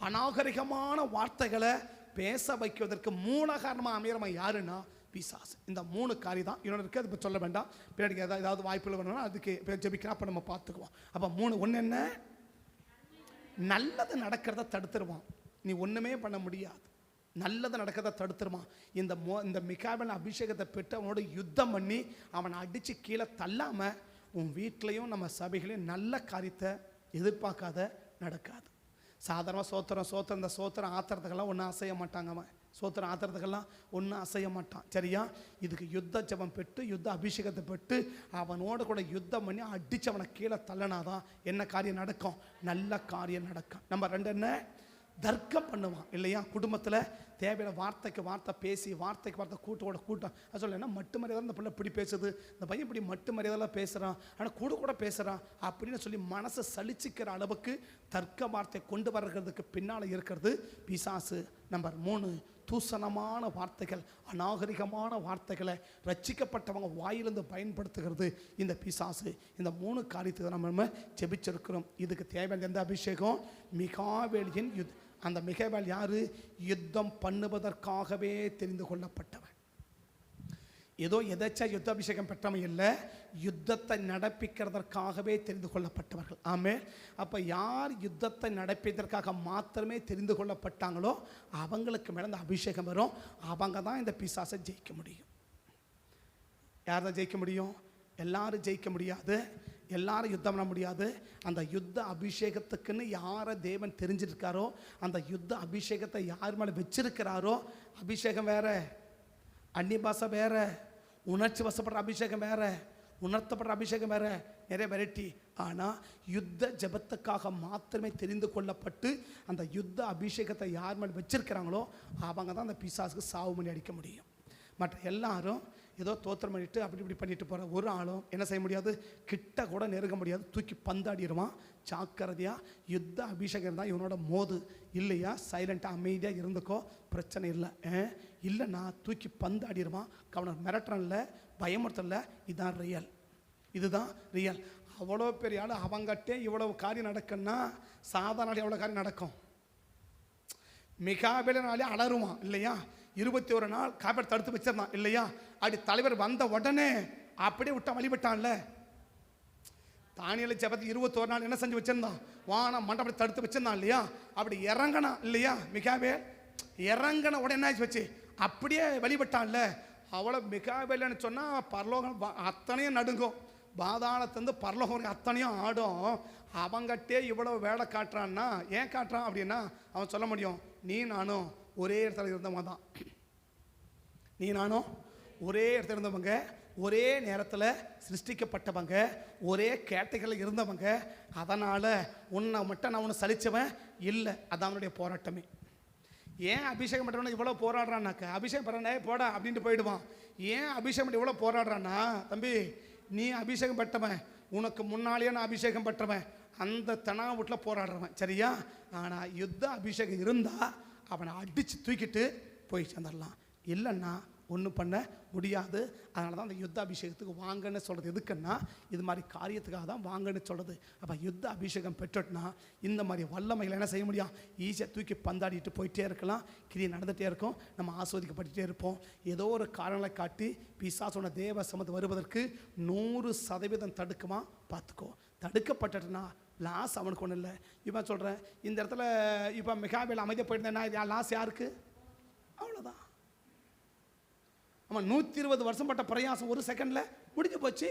[SPEAKER 2] அநாகரிகமான வார்த்தைகளை பேச வைக்குவதற்கு மூல காரணமா அமையறவன் யாருன்னா பிசாசு. இந்த 3 காரியம் தான் இன்னொன்று இருக்கு, அது சொல்ல வேண்டாம். பின்னாடி ஏதாவது வாய்ப்புகள் வரணும்னா அதுக்கு ஜெபிக்கிறா, அப்ப நம்ம பார்த்துக்குவோம். அப்ப 3 ஒன்று என்ன? நல்லது நடக்கிறத தடுத்துருவான். நீ ஒண்ணுமே பண்ண முடியாது. நல்லது நடக்கிறத தடுத்துருவான். இந்த மிகாவேல் அபிஷேகத்தை பெற்று அவனோட யுத்தம் பண்ணி அவனை அடிச்சு கீழே தள்ளாம உன் வீட்லையும் நம்ம சபைகளையும் நல்ல காரியத்தை எதிர்பார்க்காத நடக்காது. சாதாரணமாக சோத்திரம் இந்த சோத்திரம் ஆத்திரத்துக்கெல்லாம் ஒன்றும் அசைய மாட்டாங்க. அவன் சோத்திரம் ஆத்திரத்துக்கெல்லாம் ஒன்றும் அசைய மாட்டான். சரியா? இதுக்கு யுத்த ஜபம் பெற்று யுத்த அபிஷேகத்தை பெற்று அவனோட கூட யுத்தம் பண்ணி அடித்து அவனை கீழே தள்ளனாதான் என்ன காரியம் நடக்கும்? நல்ல காரியம் நடக்கும். நம்பர் 2 என்ன? தர்க்கம் பண்ணுவான் இல்லையா? குடும்பத்தில் தேவையான வார்த்தைக்கு வார்த்தை பேசி, வார்த்தைக்கு வார்த்தை கூட்டோட கூட்டம். அது சொல்லலைன்னா மட்டு மரியாதை இந்த பிள்ளை இப்படி பேசுது, இந்த பையன் இப்படி மட்டு மரியாதைலாம் பேசுகிறான், ஆனால் கூட பேசுகிறான் அப்படின்னு சொல்லி மனசை சலிச்சிக்கிற அளவுக்கு தர்க்க வார்த்தை கொண்டு வர்றதுக்கு பின்னால் இருக்கிறது பிசாசு. நம்பர் 3, தூசணமான வார்த்தைகள், அநாகரிகமான வார்த்தைகளை ரட்சிக்கப்பட்டவங்க வாயிலிருந்து பயன்படுத்துகிறது இந்த பிசாசு. இந்த 3 காரியத்தை நம்ம ஜெபிச்சிருக்கிறோம். இதுக்கு தேவையான எந்த அபிஷேகம்? மிகாவேலியின் அந்த மிகாவேல் யாரு? யுத்தம் பண்ணுவதற்காகவே தெரிந்து கொள்ளப்பட்டவன். ஏதோ எதாச்சும் யுத்த அபிஷேகம் பெற்றவன் இல்லை, யுத்தத்தை நடப்பிக்கிறதற்காகவே தெரிந்து கொள்ளப்பட்டவர்கள். ஆமே. அப்போ யார் யுத்தத்தை நடப்பிப்பதற்காக மாத்திரமே தெரிந்து கொள்ளப்பட்டாங்களோ அவங்களுக்கு மேலே இந்த அபிஷேகம் வரும். அவங்க தான் இந்த பிசாசை ஜெயிக்க முடியும். யார் தான் ஜெயிக்க முடியும்? எல்லாரும் ஜெயிக்க முடியாது, எல்லாரும் யுத்தம் பண்ண முடியாது. அந்த யுத்த அபிஷேகத்துக்குன்னு யாரை தேவன் தெரிஞ்சிருக்காரோ, அந்த யுத்த அபிஷேகத்தை யார் மேலே வச்சிருக்கிறாரோ, அபிஷேகம் வேற, அந்நிய பாஷை வேற, உணர்ச்சி வசப்படுற அபிஷேகம் வேற, உணர்த்தப்படுற அபிஷேகம் வேற, நிறைய வெரைட்டி. ஆனால் யுத்த ஜபத்துக்காக மாத்திரமே தெரிந்து கொள்ளப்பட்டு அந்த யுத்த அபிஷேகத்தை யார் மேலே வச்சிருக்கிறாங்களோ அவங்க தான் அந்த பிசாசுக்கு சாவு மணி அடிக்க முடியும். மற்ற எல்லாரும் ஏதோ தோத்திரம் பண்ணிட்டு அப்படி இப்படி பண்ணிட்டு போகிற ஒரு ஆளும் என்ன செய்ய முடியாது, கிட்ட கூட நெருங்க முடியாது, தூக்கி பந்தாடிடுவான். ஜாக்கிரதையாக யுத்த அபிஷேகம் தான் இவனோட மோது இல்லையா? சைலண்ட்டாக அமைதியாக இருந்துக்கோ, பிரச்சனை இல்லை. இல்லைன்னா தூக்கி பந்தாடிடுவான். கவனம் மிரட்டல, பயமுறுத்தல. இதுதான் ரியல், இதுதான் ரியல். அவ்வளோ பெரிய ஆள் அவங்ககிட்டே இவ்வளவு காரியம் நடக்குன்னா சாதாரண எவ்வளோ காரியம் நடக்கும்? மிகாவேலினாலே அலறுவான் இல்லையா? 21 நாள் காப்பீடு தடுத்து வச்சிருந்தான் இல்லையா? அப்படி தலைவர் வந்த உடனே அப்படியே விட்டா வழிபட்டான்ல. தானியேல் ஜெபத்துக்கு 21 நாள் என்ன செஞ்சு வச்சிருந்தான்? வானம் மண்டபத்தை தடுத்து வச்சிருந்தான் இல்லையா? அப்படி இறங்கினா இல்லையா? மிகாவேல் இறங்கின உடனே என்ன வச்சு அப்படியே வழிபட்டான்ல. அவ்வளோ மிகாவேல்னு சொன்னால் பரலோகம் அத்தனையும் நடுங்கும், பாதாளத்திலிருந்து பரலோகம் அத்தனையும் ஆடும். அவங்ககிட்டே இவ்வளோ வேலை காட்டுறான்னா ஏன் காட்டுறான் அப்படின்னா அவன் சொல்ல முடியும், நீ நானும் ஒரே இடத்துல இருந்தவங்க தான், நீ நானும் ஒரே இடத்துல இருந்தவங்க, ஒரே நேரத்தில் சிருஷ்டிக்கப்பட்டவங்க, ஒரே கேட்டகரியில் இருந்தவங்க. அதனால் உன்னை மட்டும் நான் உன்னை சலித்தவன் இல்லை. அதான் அவனுடைய போராட்டமே. ஏன் அபிஷேகம் பண்ணுறவன இவ்வளோ போராடுறான்னாக்க, அபிஷேகம் பண்ணுறனே போடா அப்படின்ட்டு போயிடுவான். ஏன் அபிஷேகம் பண்ணி இவ்வளோ போராடுறான்னா, தம்பி நீ அபிஷேகம் பெற்றவன், உனக்கு முன்னாலேயே நான் அபிஷேகம் பெற்றவன், அந்த தனா வீட்டில் போராடுறவன் சரியா? ஆனால் யுத்த அபிஷேகம் இருந்தால் அவனை அடித்து தூக்கிட்டு போய் சேர்ந்துடலாம். இல்லைன்னா ஒன்றும் பண்ண முடியாது. அதனால தான் அந்த யுத்த அபிஷேகத்துக்கு வாங்கன்னு சொல்கிறது. எதுக்குன்னா இது மாதிரி காரியத்துக்காக தான் வாங்கன்னு சொல்கிறது. அப்போ யுத்த அபிஷேகம் பெற்றுட்டுனா இந்த மாதிரி வல்லமைகளை என்ன செய்ய முடியும்? ஈஸியாக தூக்கி பந்தாடிட்டு போயிட்டே இருக்கலாம், கிரியை நடந்துகிட்டே இருக்கும், நம்ம ஆஸ்வதிக்கப்பட்டுட்டே இருப்போம். ஏதோ ஒரு காரணங்களை காட்டி பிசாசோட தேவ சமத்து வருவதற்கு 100% தடுக்குமா? பார்த்துக்கோ. தடுக்கப்பட்டுனா லாஸ் அவனுக்கு ஒன்றும் இல்லை. இப்போ சொல்கிறேன், இந்த இடத்துல இப்போ மிகாவேல் அமைதியாக போயிருந்தேன்னா லாஸ் யாருக்கு? அவ்வளோதான். ஆமாம், 120 வருஷம் பட்ட பிரயாசம் ஒரு செகண்டில் முடிஞ்சு போச்சு.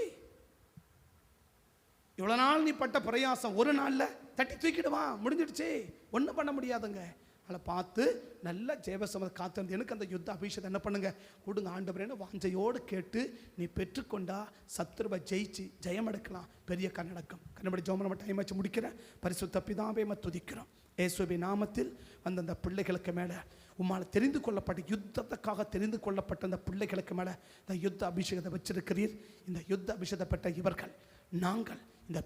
[SPEAKER 2] இவ்வளோ நாள் நீ பட்ட பிரயாசம் ஒரு நாளில் தட்டி தூக்கிடுவான், முடிஞ்சிடுச்சு, ஒன்றும் பண்ண முடியாதுங்க. அதில் பார்த்து நல்ல ஜெயபசமத்தை காத்திருந்து எனக்கு அந்த யுத்த அபிஷேகத்தை என்ன பண்ணுங்க கொடுங்க ஆண்டவரேன்னு வாஞ்சையோடு கேட்டு நீ பெற்றுக்கொண்டா சத்துருவை ஜெயிச்சு ஜெயம் எடுக்கலாம், பெரிய நடக்கும். கண்ணபடி ஜோம நம்ம டைம் வச்சு முடிக்கிறேன். பரிசுத்த பிதாவே துதிக்கிறோம் இயேசுவின் நாமத்தில். அந்த பிள்ளைகளுக்கு மேலே உம்மால் தெரிந்து கொள்ளப்பட்ட யுத்தத்துக்காக தெரிந்து கொள்ளப்பட்ட அந்த பிள்ளைகளுக்கு மேலே இந்த யுத்த அபிஷேகத்தை வச்சிருக்கிறீர். இந்த யுத்த அபிஷேகத்தை பெற்ற இவர்கள் நாங்கள் இந்த